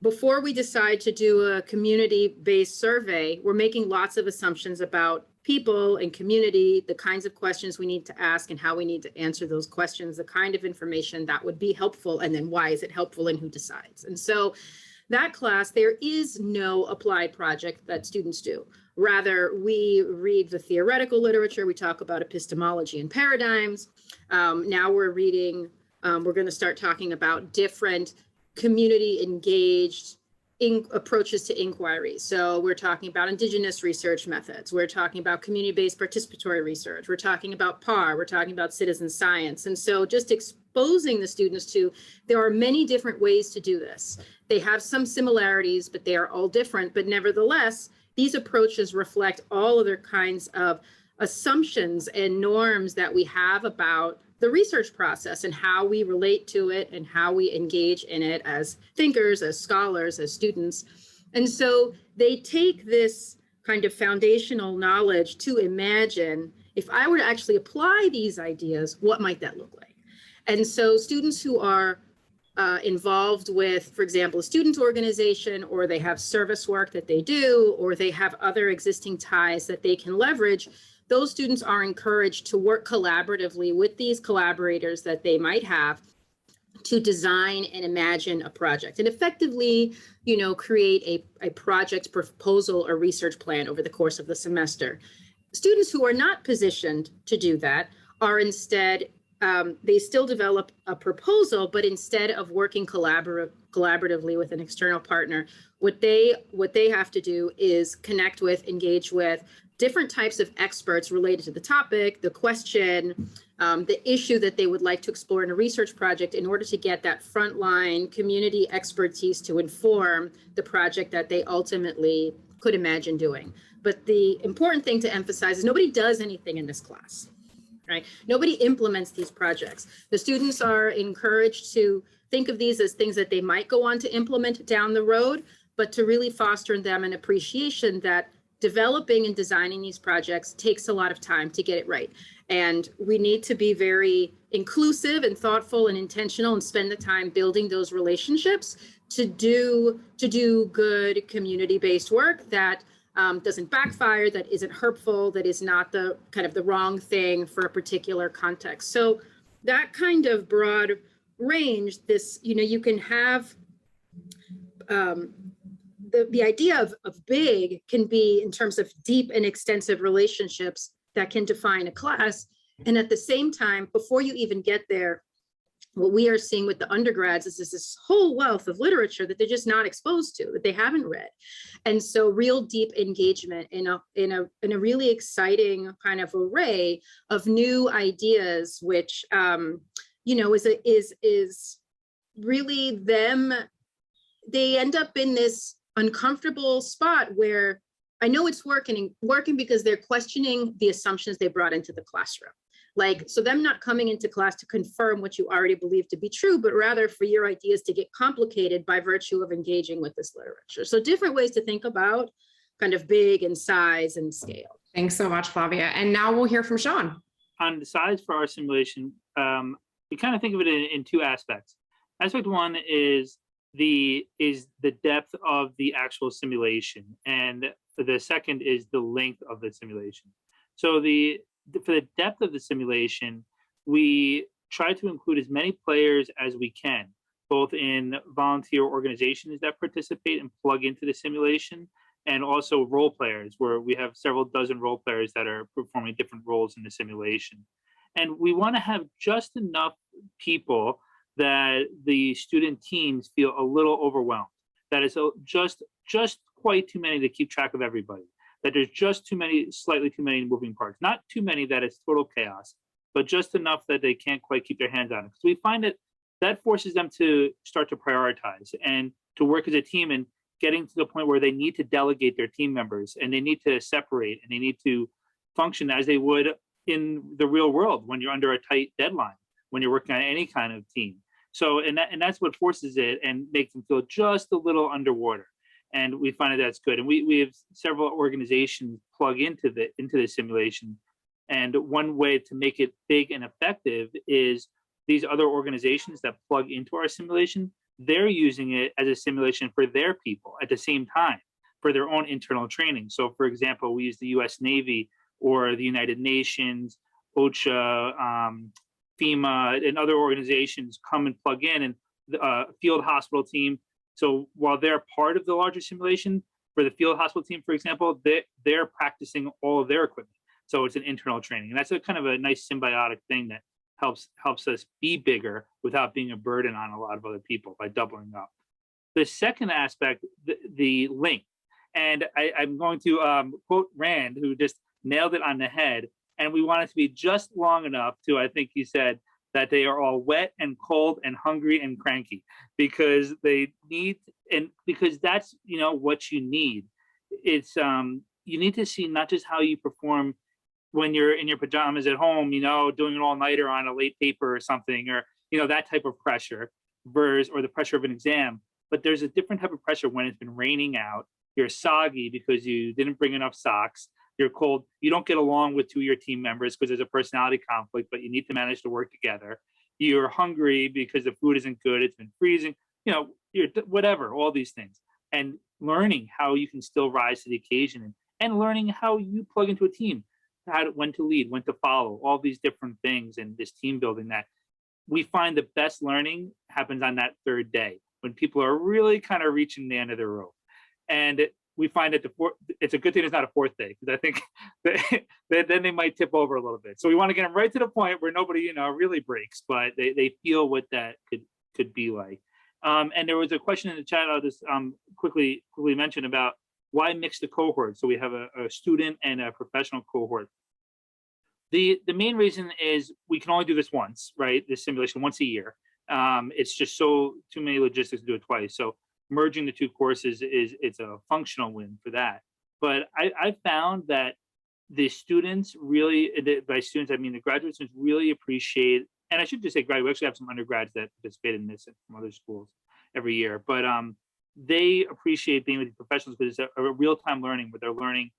before we decide to do a community-based survey, we're making lots of assumptions about people and community, the kinds of questions we need to ask and how we need to answer those questions, the kind of information that would be helpful, and then why is it helpful and who decides. And so that class, there is no applied project that students do. Rather, we read the theoretical literature, we talk about epistemology and paradigms. Now we're going to start talking about different community engaged approaches to inquiry. So we're talking about indigenous research methods. We're talking about community-based participatory research. We're talking about PAR. We're talking about citizen science. And so just exposing the students to, there are many different ways to do this. They have some similarities, but they are all different. But nevertheless, these approaches reflect all other kinds of assumptions and norms that we have about the research process and how we relate to it and how we engage in it as thinkers, as scholars, as students. And so they take this kind of foundational knowledge to imagine, if I were to actually apply these ideas, what might that look like? And so students who are involved with, for example, a student organization, or they have service work that they do, or they have other existing ties that they can leverage, those students are encouraged to work collaboratively with these collaborators that they might have to design and imagine a project and effectively, create a project proposal or research plan over the course of the semester. Students who are not positioned to do that are instead, they still develop a proposal, but instead of working collaboratively with an external partner, what they have to do is connect with, engage with different types of experts related to the topic, the question, the issue that they would like to explore in a research project in order to get that frontline community expertise to inform the project that they ultimately could imagine doing. But the important thing to emphasize is nobody does anything in this class, right? Nobody implements these projects. The students are encouraged to think of these as things that they might go on to implement down the road, but to really foster in them an appreciation that developing and designing these projects takes a lot of time to get it right. And we need to be very inclusive and thoughtful and intentional and spend the time building those relationships to do good community-based work that doesn't backfire, that isn't hurtful, that is not the kind of the wrong thing for a particular context. So that kind of broad range, this, you can have the idea of big can be in terms of deep and extensive relationships that can define a class. And at the same time, before you even get there, what we are seeing with the undergrads is this whole wealth of literature that they're just not exposed to, that they haven't read. And so real deep engagement in a really exciting kind of array of new ideas, which you know, is really them. They end up in this uncomfortable spot where I know it's working because they're questioning the assumptions they brought into the classroom. Like, so them not coming into class to confirm what you already believe to be true, but rather for your ideas to get complicated by virtue of engaging with this literature. So different ways to think about kind of big and size and scale. Thanks so much, Flavia. And now we'll hear from Sean. On the size for our simulation, we kind of think of it in two aspects. Aspect one is the depth of the actual simulation, and the second is the length of the simulation. So for the depth of the simulation, we try to include as many players as we can, both in volunteer organizations that participate and plug into the simulation, and also role players, where we have several dozen role players that are performing different roles in the simulation. And we want to have just enough people that the student teams feel a little overwhelmed. That is just quite too many to keep track of everybody. That there's just slightly too many moving parts. Not too many that it's total chaos, but just enough that they can't quite keep their hands on it. Because we find that forces them to start to prioritize and to work as a team, and getting to the point where they need to delegate their team members, and they need to separate, and they need to function as they would in the real world when you're under a tight deadline, when you're working on any kind of team. So, and that's what forces it and makes them feel just a little underwater. And we find that that's good. And we have several organizations plug into the simulation. And one way to make it big and effective is these other organizations that plug into our simulation, they're using it as a simulation for their people at the same time for their own internal training. So for example, we use the US Navy or the United Nations, OSHA, FEMA, and other organizations come and plug in, and the field hospital team. So while they're part of the larger simulation, for the field hospital team, for example, they're practicing all of their equipment. So it's an internal training. And that's a kind of a nice symbiotic thing that helps us be bigger without being a burden on a lot of other people by doubling up. The second aspect, the length. And I'm going to quote Rand, who just nailed it on the head. And we want it to be just long enough to, I think he said, that they are all wet and cold and hungry and cranky, because they need, and because that's, you know, what you need. It's you need to see not just how you perform when you're in your pajamas at home, you know, doing an all-nighter on a late paper or something, or, you know, that type of pressure versus, or the pressure of an exam. But there's a different type of pressure when it's been raining out, you're soggy because you didn't bring enough socks, you're cold, you don't get along with two of your team members because there's a personality conflict, but you need to manage to work together. You're hungry because the food isn't good, it's been freezing, you know, you're whatever, all these things. And learning how you can still rise to the occasion, and learning how you plug into a team, when to lead, when to follow, all these different things, and this team building. That we find the best learning happens on that third day, when people are really kind of reaching the end of their rope. And we find that it's a good thing it's not a fourth day, because I think then they might tip over a little bit. So we want to get them right to the point where nobody, you know, really breaks, but they feel what that could be like. And there was a question in the chat I'll just quickly mention about why mix the cohort. So we have a student and a professional cohort. The main reason is we can only do this once, right? This simulation once a year. It's just too many logistics to do it twice. So merging the two courses it's a functional win for that. But I found that the students really, by students I mean the graduate students, really appreciate, and I should just say graduate, we actually have some undergrads that participate in this from other schools every year, but they appreciate being with the professionals because it's a real-time learning, where they're learning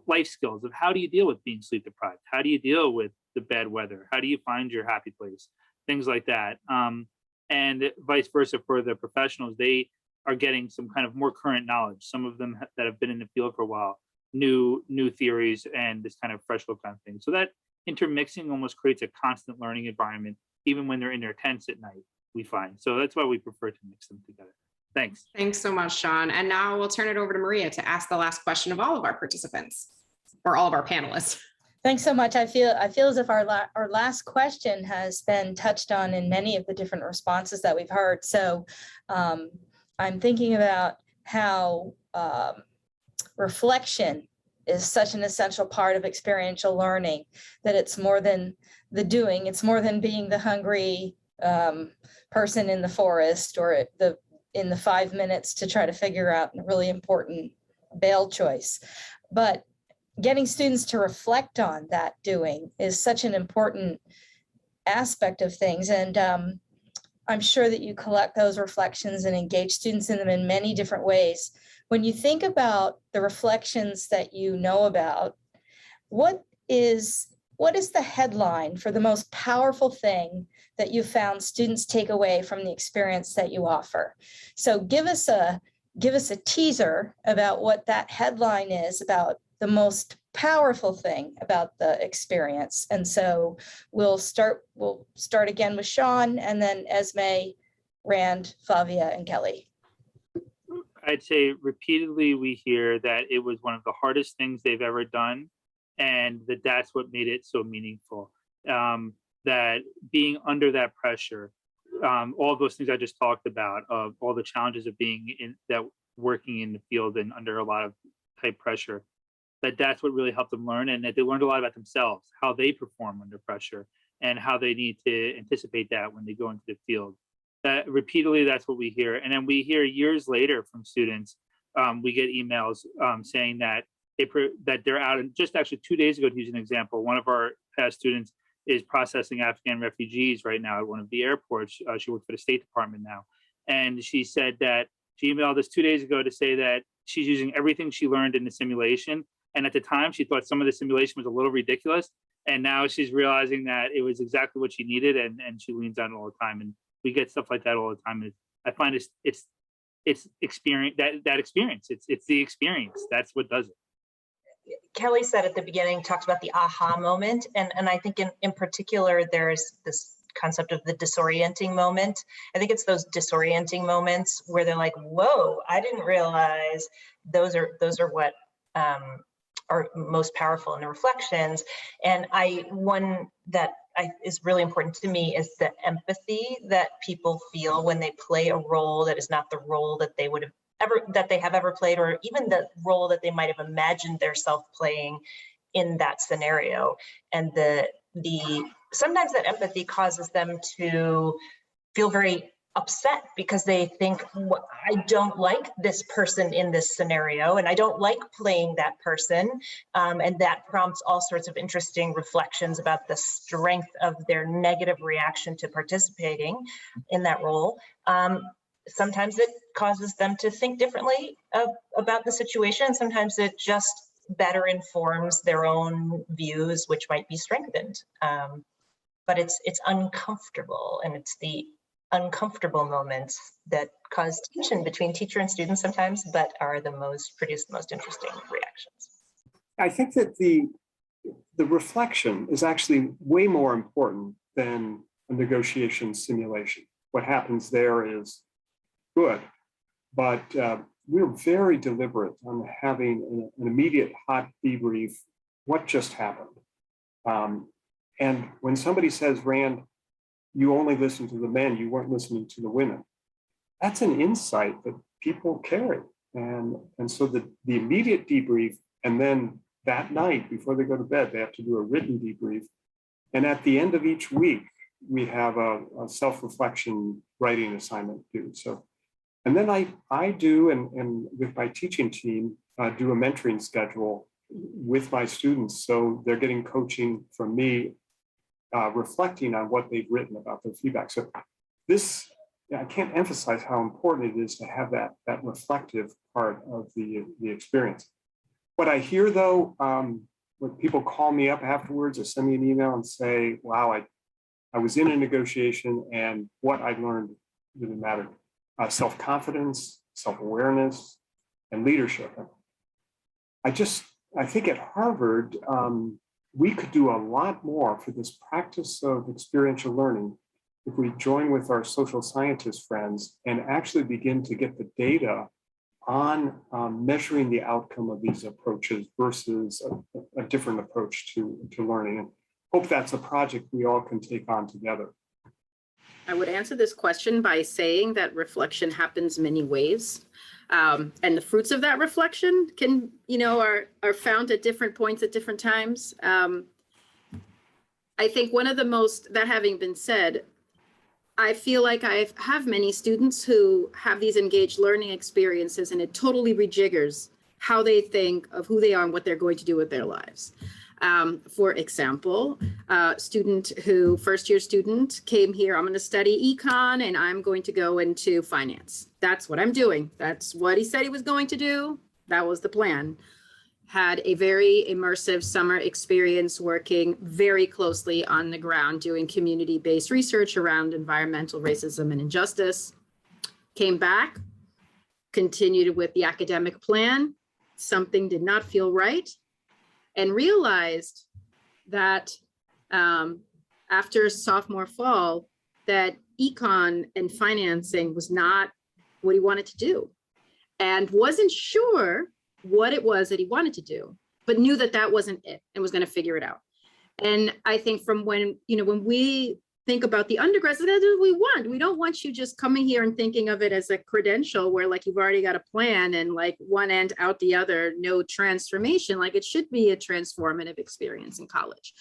life skills of how do you deal with being sleep deprived, how do you deal with the bad weather, how do you find your happy place, things like that. And vice versa for the professionals, they are getting some kind of more current knowledge. Some of them that have been in the field for a while, new theories and this kind of fresh look on things. So that intermixing almost creates a constant learning environment, even when they're in their tents at night, we find. So that's why we prefer to mix them together. Thanks. Thanks so much, Sean. And now we'll turn it over to Maria to ask the last question of all of our participants, or all of our panelists. Thanks so much. I feel as if our last question has been touched on in many of the different responses that we've heard. So I'm thinking about how reflection is such an essential part of experiential learning, that it's more than the doing, it's more than being the hungry person in the forest or in the 5 minutes to try to figure out a really important bail choice. But getting students to reflect on that doing is such an important aspect of things. And I'm sure that you collect those reflections and engage students in them in many different ways. When you think about the reflections that you know about, what is the headline for the most powerful thing that you found students take away from the experience that you offer? So give us a teaser about what that headline is about the most powerful thing about the experience. And so we'll start again with Sean, and then Esme, Rand, Flavia, and Kelly. I'd say repeatedly we hear that it was one of the hardest things they've ever done, and that's what made it so meaningful. That being under that pressure, all those things I just talked about, of all the challenges of working in the field and under a lot of tight pressure, that's what really helped them learn, and that they learned a lot about themselves, how they perform under pressure, and how they need to anticipate that when they go into the field. That repeatedly, that's what we hear. And then we hear years later from students, we get emails saying that they're out. And just actually 2 days ago, to use an example, one of our past students is processing Afghan refugees right now at one of the airports. She works for the State Department now. And she said that she emailed us 2 days ago to say that she's using everything she learned in the simulation. And at the time, she thought some of the simulation was a little ridiculous. And now she's realizing that it was exactly what she needed, and she leans on it all the time. And we get stuff like that all the time. I find it's experience, that experience. It's the experience. That's what does it. Kelly said at the beginning, talked about the aha moment. And I think in particular, there's this concept of the disorienting moment. I think it's those disorienting moments where they're like, whoa, I didn't realize those are what are most powerful in the reflections. And one that is really important to me is the empathy that people feel when they play a role that is not the role that they have ever played, or even the role that they might have imagined their self playing in that scenario. And sometimes that empathy causes them to feel very upset because they think, I don't like this person in this scenario, and I don't like playing that person. And that prompts all sorts of interesting reflections about the strength of their negative reaction to participating in that role. Sometimes it causes them to think differently about the situation. Sometimes it just better informs their own views, which might be strengthened. But it's uncomfortable, and it's the uncomfortable moments that cause tension between teacher and student sometimes, but produce the most interesting reactions. I think that the reflection is actually way more important than a negotiation simulation. What happens there is good, but we're very deliberate on having an immediate hot debrief. What just happened? And when somebody says, Rand, you only listen to the men, you weren't listening to the women, that's an insight that people carry. And so the immediate debrief, and then that night before they go to bed, they have to do a written debrief. And at the end of each week, we have a self-reflection writing assignment due. So, and then I do, and with my teaching team, do a mentoring schedule with my students. So they're getting coaching from me, reflecting on what they've written about their feedback. So I can't emphasize how important it is to have that reflective part of the experience. What I hear though, when people call me up afterwards or send me an email and say, wow, I was in a negotiation and what I learned really mattered. Self-confidence, self-awareness, and leadership. I think at Harvard, we could do a lot more for this practice of experiential learning if we join with our social scientist friends and actually begin to get the data on measuring the outcome of these approaches versus a different approach to learning. And hope that's a project we all can take on together. I would answer this question by saying that reflection happens many ways. And the fruits of that reflection can, are found at different points at different times. I think one of the most, that having been said, I feel like I have many students who have these engaged learning experiences, and it totally rejiggers how they think of who they are and what they're going to do with their lives. For example, first year student came here, I'm going to study econ and I'm going to go into finance. That's what I'm doing. That's what he said he was going to do. That was the plan. Had a very immersive summer experience working very closely on the ground, doing community-based research around environmental racism and injustice. Came back, continued with the academic plan. Something did not feel right, and realized that after sophomore fall, that econ and financing was not what he wanted to do, and wasn't sure what it was that he wanted to do, but knew that that wasn't it and was going to figure it out. And I think from when we think about the undergrads, that's what we want. We don't want you just coming here and thinking of it as a credential where like you've already got a plan and like one end out the other, no transformation. Like it should be a transformative experience in college.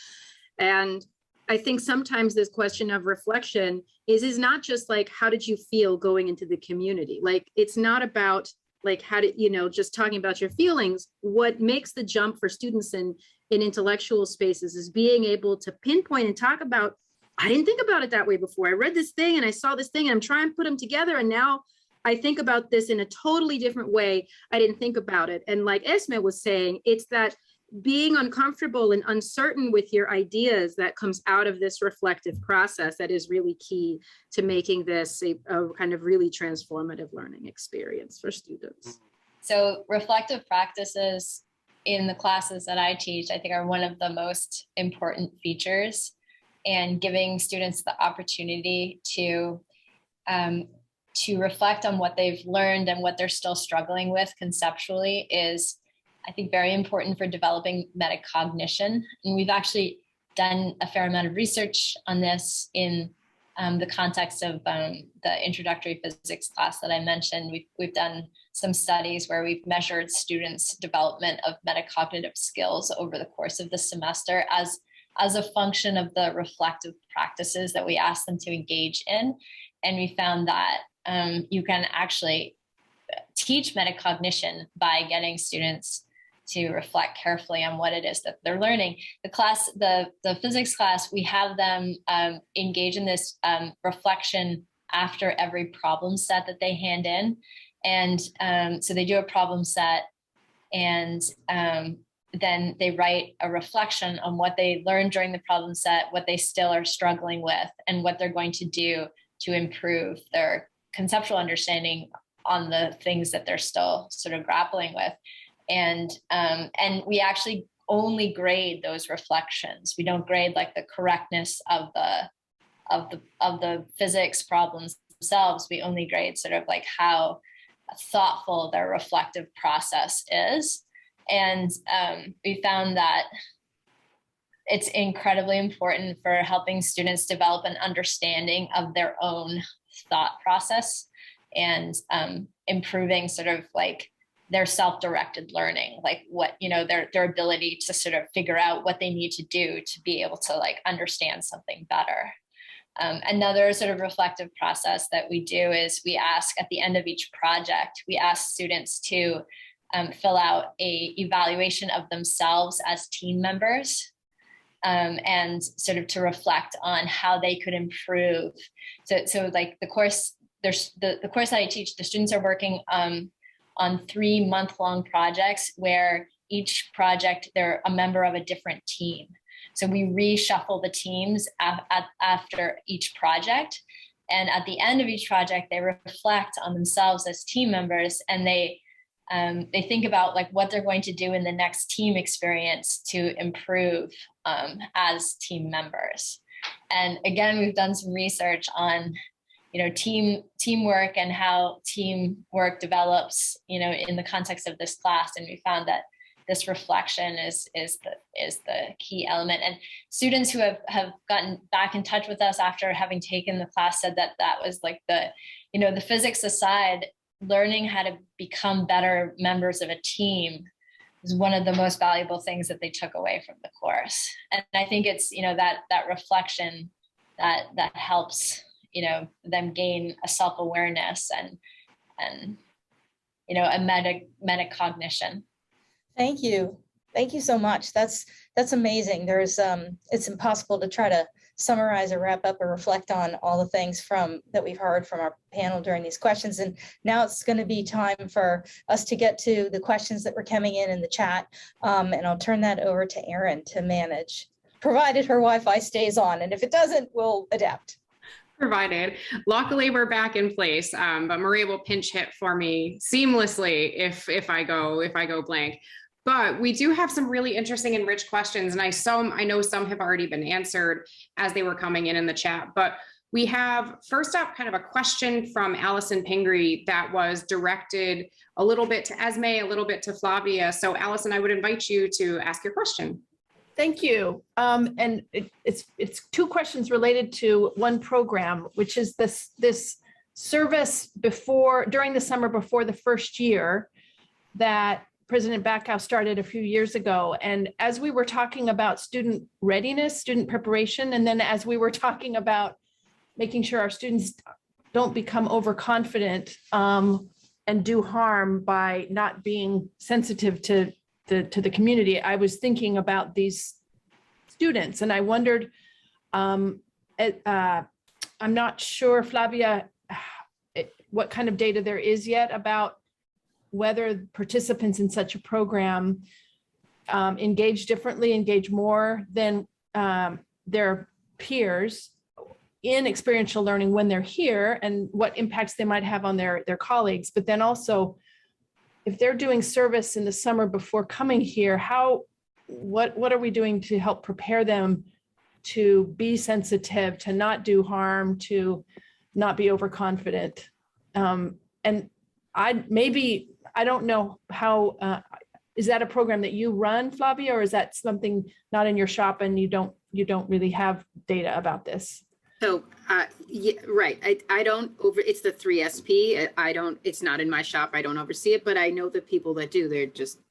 And I think sometimes this question of reflection is not just like, how did you feel going into the community? Like, it's not about like, how did, just talking about your feelings. What makes the jump for students in intellectual spaces is being able to pinpoint and talk about, I didn't think about it that way before. I read this thing and I saw this thing and I'm trying to put them together. And now I think about this in a totally different way. I didn't think about it. And like Esme was saying, it's that being uncomfortable and uncertain with your ideas that comes out of this reflective process that is really key to making this a kind of really transformative learning experience for students. So reflective practices in the classes that I teach, I think are one of the most important features, and giving students the opportunity to reflect on what they've learned and what they're still struggling with conceptually is, I think, very important for developing metacognition. And we've actually done a fair amount of research on this in the context of the introductory physics class that I mentioned. We've done some studies where we've measured students' development of metacognitive skills over the course of the semester as a function of the reflective practices that we ask them to engage in. And we found that you can actually teach metacognition by getting students to reflect carefully on what it is that they're learning. The physics class, we have them engage in this reflection after every problem set that they hand in. And so they do a problem set, and then they write a reflection on what they learned during the problem set, what they still are struggling with, and what they're going to do to improve their conceptual understanding on the things that they're still sort of grappling with. And we actually only grade those reflections. We don't grade like the correctness of the physics problems themselves. We only grade sort of like how thoughtful their reflective process is. And we found that it's incredibly important for helping students develop an understanding of their own thought process and improving sort of like their self-directed learning, like what, their ability to sort of figure out what they need to do to be able to like understand something better. Another sort of reflective process that we do is we ask at the end of each project, we ask students to fill out a evaluation of themselves as team members, and sort of to reflect on how they could improve. So like the course, the course that I teach, the students are working on 3 month-long projects where each project, they're a member of a different team. So we reshuffle the teams after each project. And at the end of each project, they reflect on themselves as team members, and they think about like what they're going to do in the next team experience to improve as team members. And again, we've done some research on, teamwork and how teamwork develops, in the context of this class. And we found that this reflection is the key element. And students who have gotten back in touch with us after having taken the class said that was like the physics aside, learning how to become better members of a team is one of the most valuable things that they took away from the course. And I think it's, that reflection that helps, them gain a self-awareness and a metacognition. Thank you. Thank you so much. That's amazing. There's it's impossible to try to summarize or wrap up or reflect on all the things that we've heard from our panel during these questions. And now it's going to be time for us to get to the questions that were coming in the chat. And I'll turn that over to Erin to manage, provided her Wi-Fi stays on. And if it doesn't, we'll adapt. Provided. Luckily, we're back in place, but Maria will pinch hit for me seamlessly if I go blank. But we do have some really interesting and rich questions, and I know some have already been answered as they were coming in the chat. But we have first up kind of a question from Allison Pingree that was directed a little bit to Esme, a little bit to Flavia. So Allison, I would invite you to ask your question. Thank you. And it's two questions related to one program, which is this service during the summer before the first year that President Bacow started a few years ago. And as we were talking about student readiness, student preparation, and then as we were talking about making sure our students don't become overconfident and do harm by not being sensitive to the community, I was thinking about these students, and I wondered, I'm not sure, Flavia, what kind of data there is yet about whether participants in such a program engage more than their peers in experiential learning when they're here, and what impacts they might have on their colleagues. But then also, if they're doing service in the summer before coming here, what are we doing to help prepare them to be sensitive, to not do harm, to not be overconfident? And I don't know how, is that a program that you run, Flavia, or is that something not in your shop and you don't really have data about this? So, yeah, right. I don't it's the 3SP. It's not in my shop. I don't oversee it, but I know the people that do.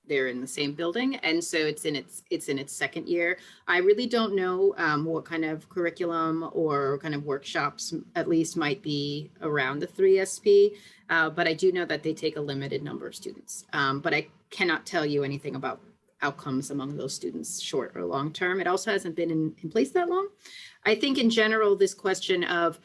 They're in the same building. And so it's in its second year. I really don't know what kind of curriculum or kind of workshops at least might be around the 3SP. But I do know that they take a limited number of students. But I cannot tell you anything about outcomes among those students, short or long term. It also hasn't been in place that long. I think in general, this question of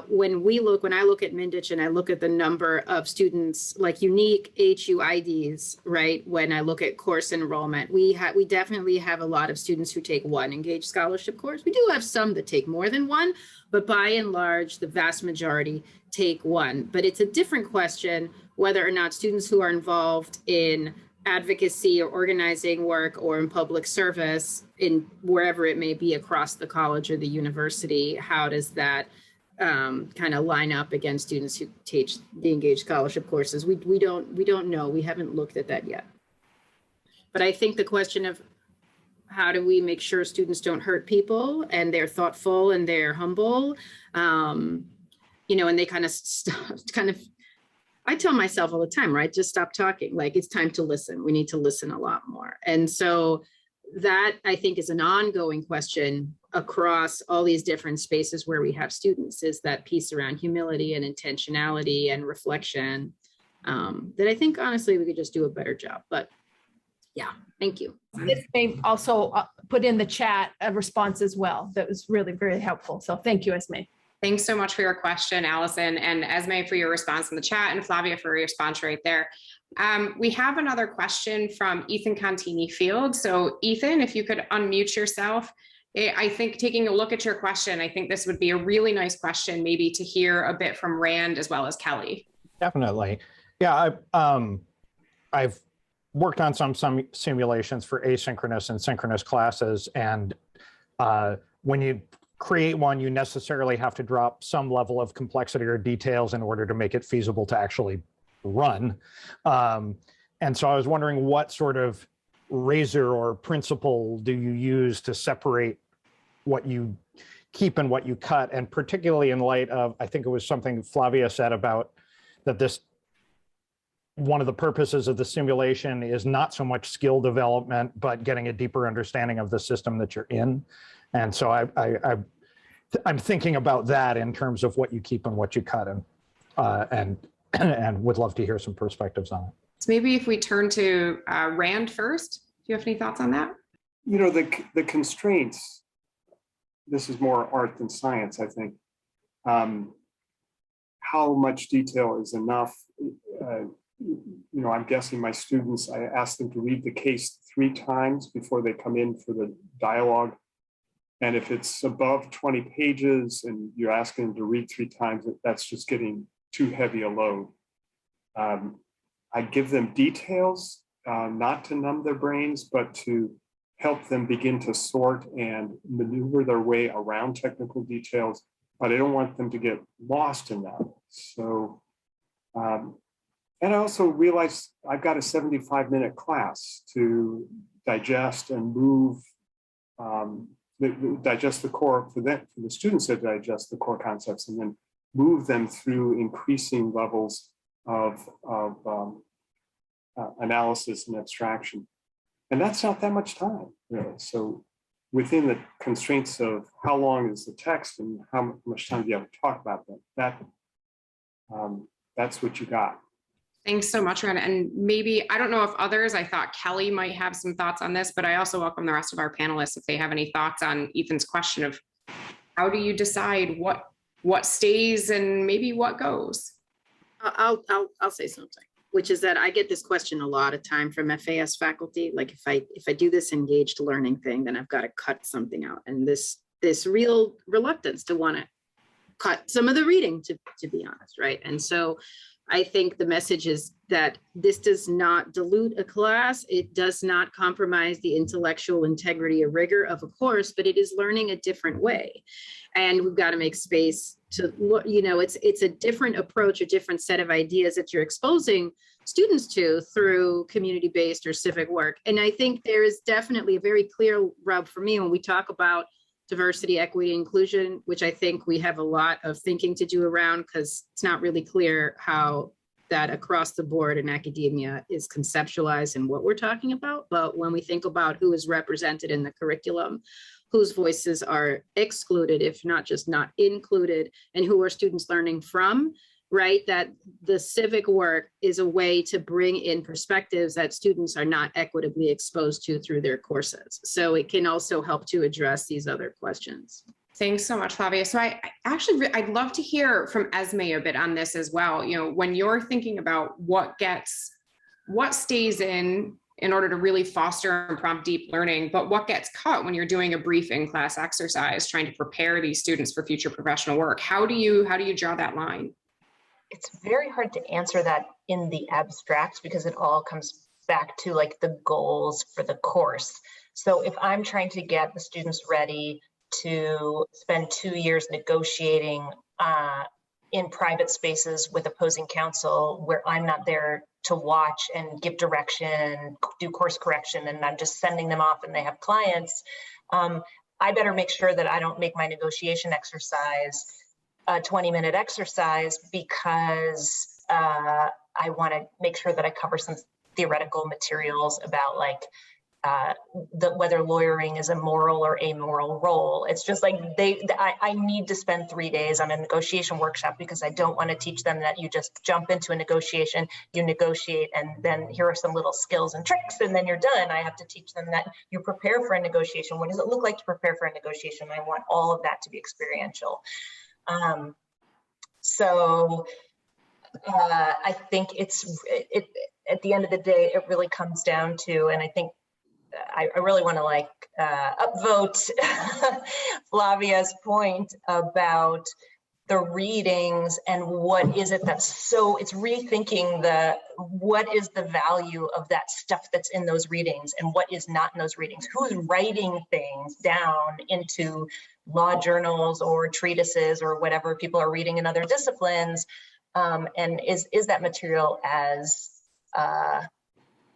when I look at Mindich and I look at the number of students, like unique HUIDs, right? When I look at course enrollment, we definitely have a lot of students who take one engaged scholarship course. We do have some that take more than one, but by and large, the vast majority take one. But it's a different question whether or not students who are involved in advocacy or organizing work or in public service in wherever it may be across the college or the university, how does that kind of line up against students who teach the engaged scholarship courses? We don't know. We haven't looked at that yet. But I think the question of how do we make sure students don't hurt people and they're thoughtful and they're humble, and they kind of I tell myself all the time, right? Just stop talking. Like, it's time to listen. We need to listen a lot more. And so that, I think, is an ongoing question across all these different spaces where we have students, is that piece around humility and intentionality and reflection that I think, honestly, we could just do a better job. But yeah, thank you. This may also put in the chat a response as well. That was really very helpful. So thank you, Esme. Thanks so much for your question, Allison, and Esme for your response in the chat, and Flavia for your response right there. We have another question from Ethan Contini Field. So Ethan, if you could unmute yourself. I think taking a look at your question, I think this would be a really nice question maybe to hear a bit from Rand as well as Kelly. Definitely. Yeah, I've worked on some simulations for asynchronous and synchronous classes, and when you create one, you necessarily have to drop some level of complexity or details in order to make it feasible to actually run. And so I was wondering what sort of razor or principle do you use to separate what you keep and what you cut? And particularly in light of, I think it was something Flavia said about that this, one of the purposes of the simulation is not so much skill development, but getting a deeper understanding of the system that you're in. And so I'm thinking about that in terms of what you keep and what you cut, and would love to hear some perspectives on it. So maybe if we turn to Rand first, do you have any thoughts on that? You know, the constraints, this is more art than science, I think. How much detail is enough? You know, I'm guessing my students, I ask them to read the case 3 times before they come in for the dialogue. And if it's above 20 pages and you're asking them to read 3 times, that's just getting too heavy a load. I give them details, not to numb their brains, but to help them begin to sort and maneuver their way around technical details, but I don't want them to get lost in that. So, and I also realized I've got a 75-minute class to digest and move, digest the core for the students to digest the core concepts and then move them through increasing levels of analysis and abstraction. And that's not that much time, really. So within the constraints of how long is the text and how much time do you have to talk about that, that's what you got. Thanks so much, Rand. And maybe, I don't know if others, I thought Kelly might have some thoughts on this, but I also welcome the rest of our panelists if they have any thoughts on Ethan's question of how do you decide what stays and maybe what goes? I'll say something, which is that I get this question a lot of time from FAS faculty. Like if I do this engaged learning thing, then I've got to cut something out. And this real reluctance to want to cut some of the reading, to be honest, right? And so I think the message is that this does not dilute a class. It does not compromise the intellectual integrity or rigor of a course, but it is learning a different way. And we've got to make space to look, you know, it's a different approach, a different set of ideas that you're exposing students to through community-based or civic work. And I think there is definitely a very clear rub for me when we talk about diversity, equity, inclusion, which I think we have a lot of thinking to do around because it's not really clear how that across the board in academia is conceptualized and what we're talking about. But when we think about who is represented in the curriculum, whose voices are excluded, if not just not included, and who are students learning from, right? That the civic work is a way to bring in perspectives that students are not equitably exposed to through their courses. So it can also help to address these other questions. Thanks so much, Flavia. So I'd love to hear from Esme a bit on this as well. You know, when you're thinking about what stays in order to really foster and prompt deep learning, but what gets cut when you're doing a brief in-class exercise, trying to prepare these students for future professional work, how do you draw that line? It's very hard to answer that in the abstract because it all comes back to like the goals for the course. So if I'm trying to get the students ready to spend 2 years negotiating in private spaces with opposing counsel where I'm not there to watch and give direction, do course correction, and I'm just sending them off and they have clients, I better make sure that I don't make my negotiation exercise a 20-minute exercise because I want to make sure that I cover some theoretical materials about like whether lawyering is a moral or amoral role. It's just like I need to spend 3 days on a negotiation workshop because I don't want to teach them that you just jump into a negotiation, you negotiate, and then here are some little skills and tricks, and then you're done. I have to teach them that you prepare for a negotiation. What does it look like to prepare for a negotiation? I want all of that to be experiential. So I think it at the end of the day, it really comes down to, and I think I really want to like upvote Flavia's point about the readings and what is it that's so, it's rethinking what is the value of that stuff that's in those readings and what is not in those readings. Who's writing things down into law journals or treatises or whatever people are reading in other disciplines? And is that material as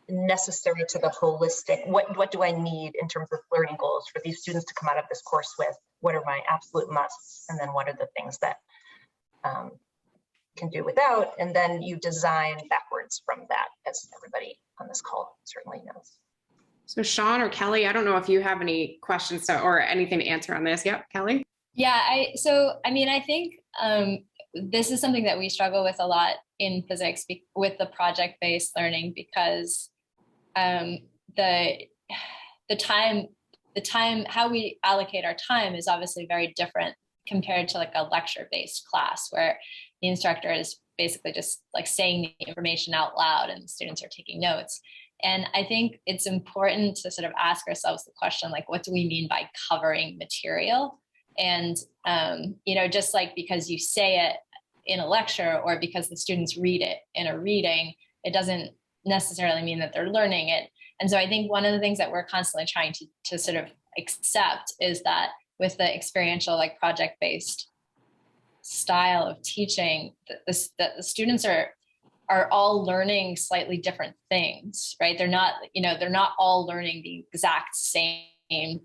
necessary to the holistic? What do I need in terms of learning goals for these students to come out of this course with? What are my absolute musts? And then what are the things that can do without? And then you design backwards from that, as everybody on this call certainly knows. So Sean or Kelly, I don't know if you have any questions or anything to answer on this. Yep, Kelly. Yeah, I think this is something that we struggle with a lot in physics with the project-based learning, because the time, how we allocate our time is obviously very different compared to like a lecture-based class where the instructor is basically just like saying the information out loud and the students are taking notes. And I think it's important to sort of ask ourselves the question, like, what do we mean by covering material? And, just like because you say it in a lecture or because the students read it in a reading, it doesn't necessarily mean that they're learning it. And so I think one of the things that we're constantly trying to sort of accept is that with the experiential, like project-based style of teaching, that the students are all learning slightly different things, right? They're not all learning the exact same, and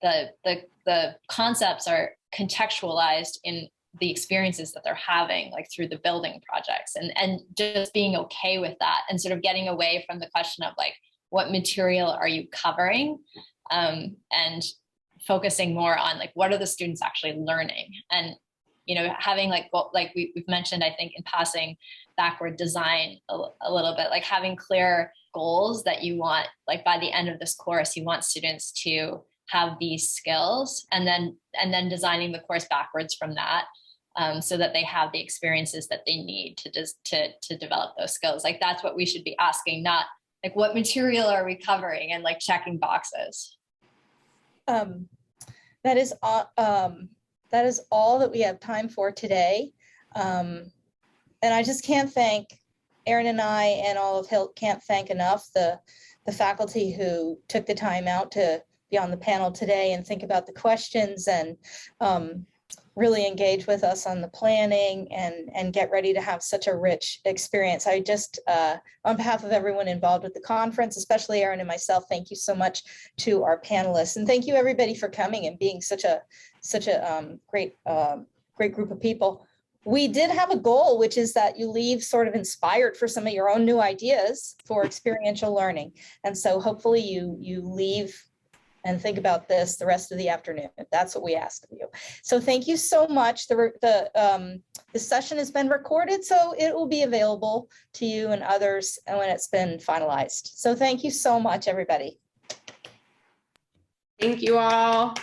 the concepts are contextualized in the experiences that they're having, like through the building projects, and just being okay with that and sort of getting away from the question of like, what material are you covering? And focusing more on like, what are the students actually learning? And, having like we've mentioned, I think in passing, backward design a little bit, like having clear goals that you want, like by the end of this course, you want students to have these skills, and then designing the course backwards from that, so that they have the experiences that they need to develop those skills. Like that's what we should be asking, not like what material are we covering and like checking boxes. That is all that we have time for today. And I just can't thank Erin and I and all of HILT can't thank enough the faculty who took the time out to be on the panel today and think about the questions and really engage with us on the planning and get ready to have such a rich experience. I just, on behalf of everyone involved with the conference, especially Erin and myself, thank you so much to our panelists. And thank you everybody for coming and being such a great group of people. We did have a goal, which is that you leave sort of inspired for some of your own new ideas for experiential learning. And so hopefully you leave and think about this the rest of the afternoon. That's what we ask of you. So thank you so much. The session has been recorded, so it will be available to you and others when it's been finalized. So thank you so much, everybody. Thank you all.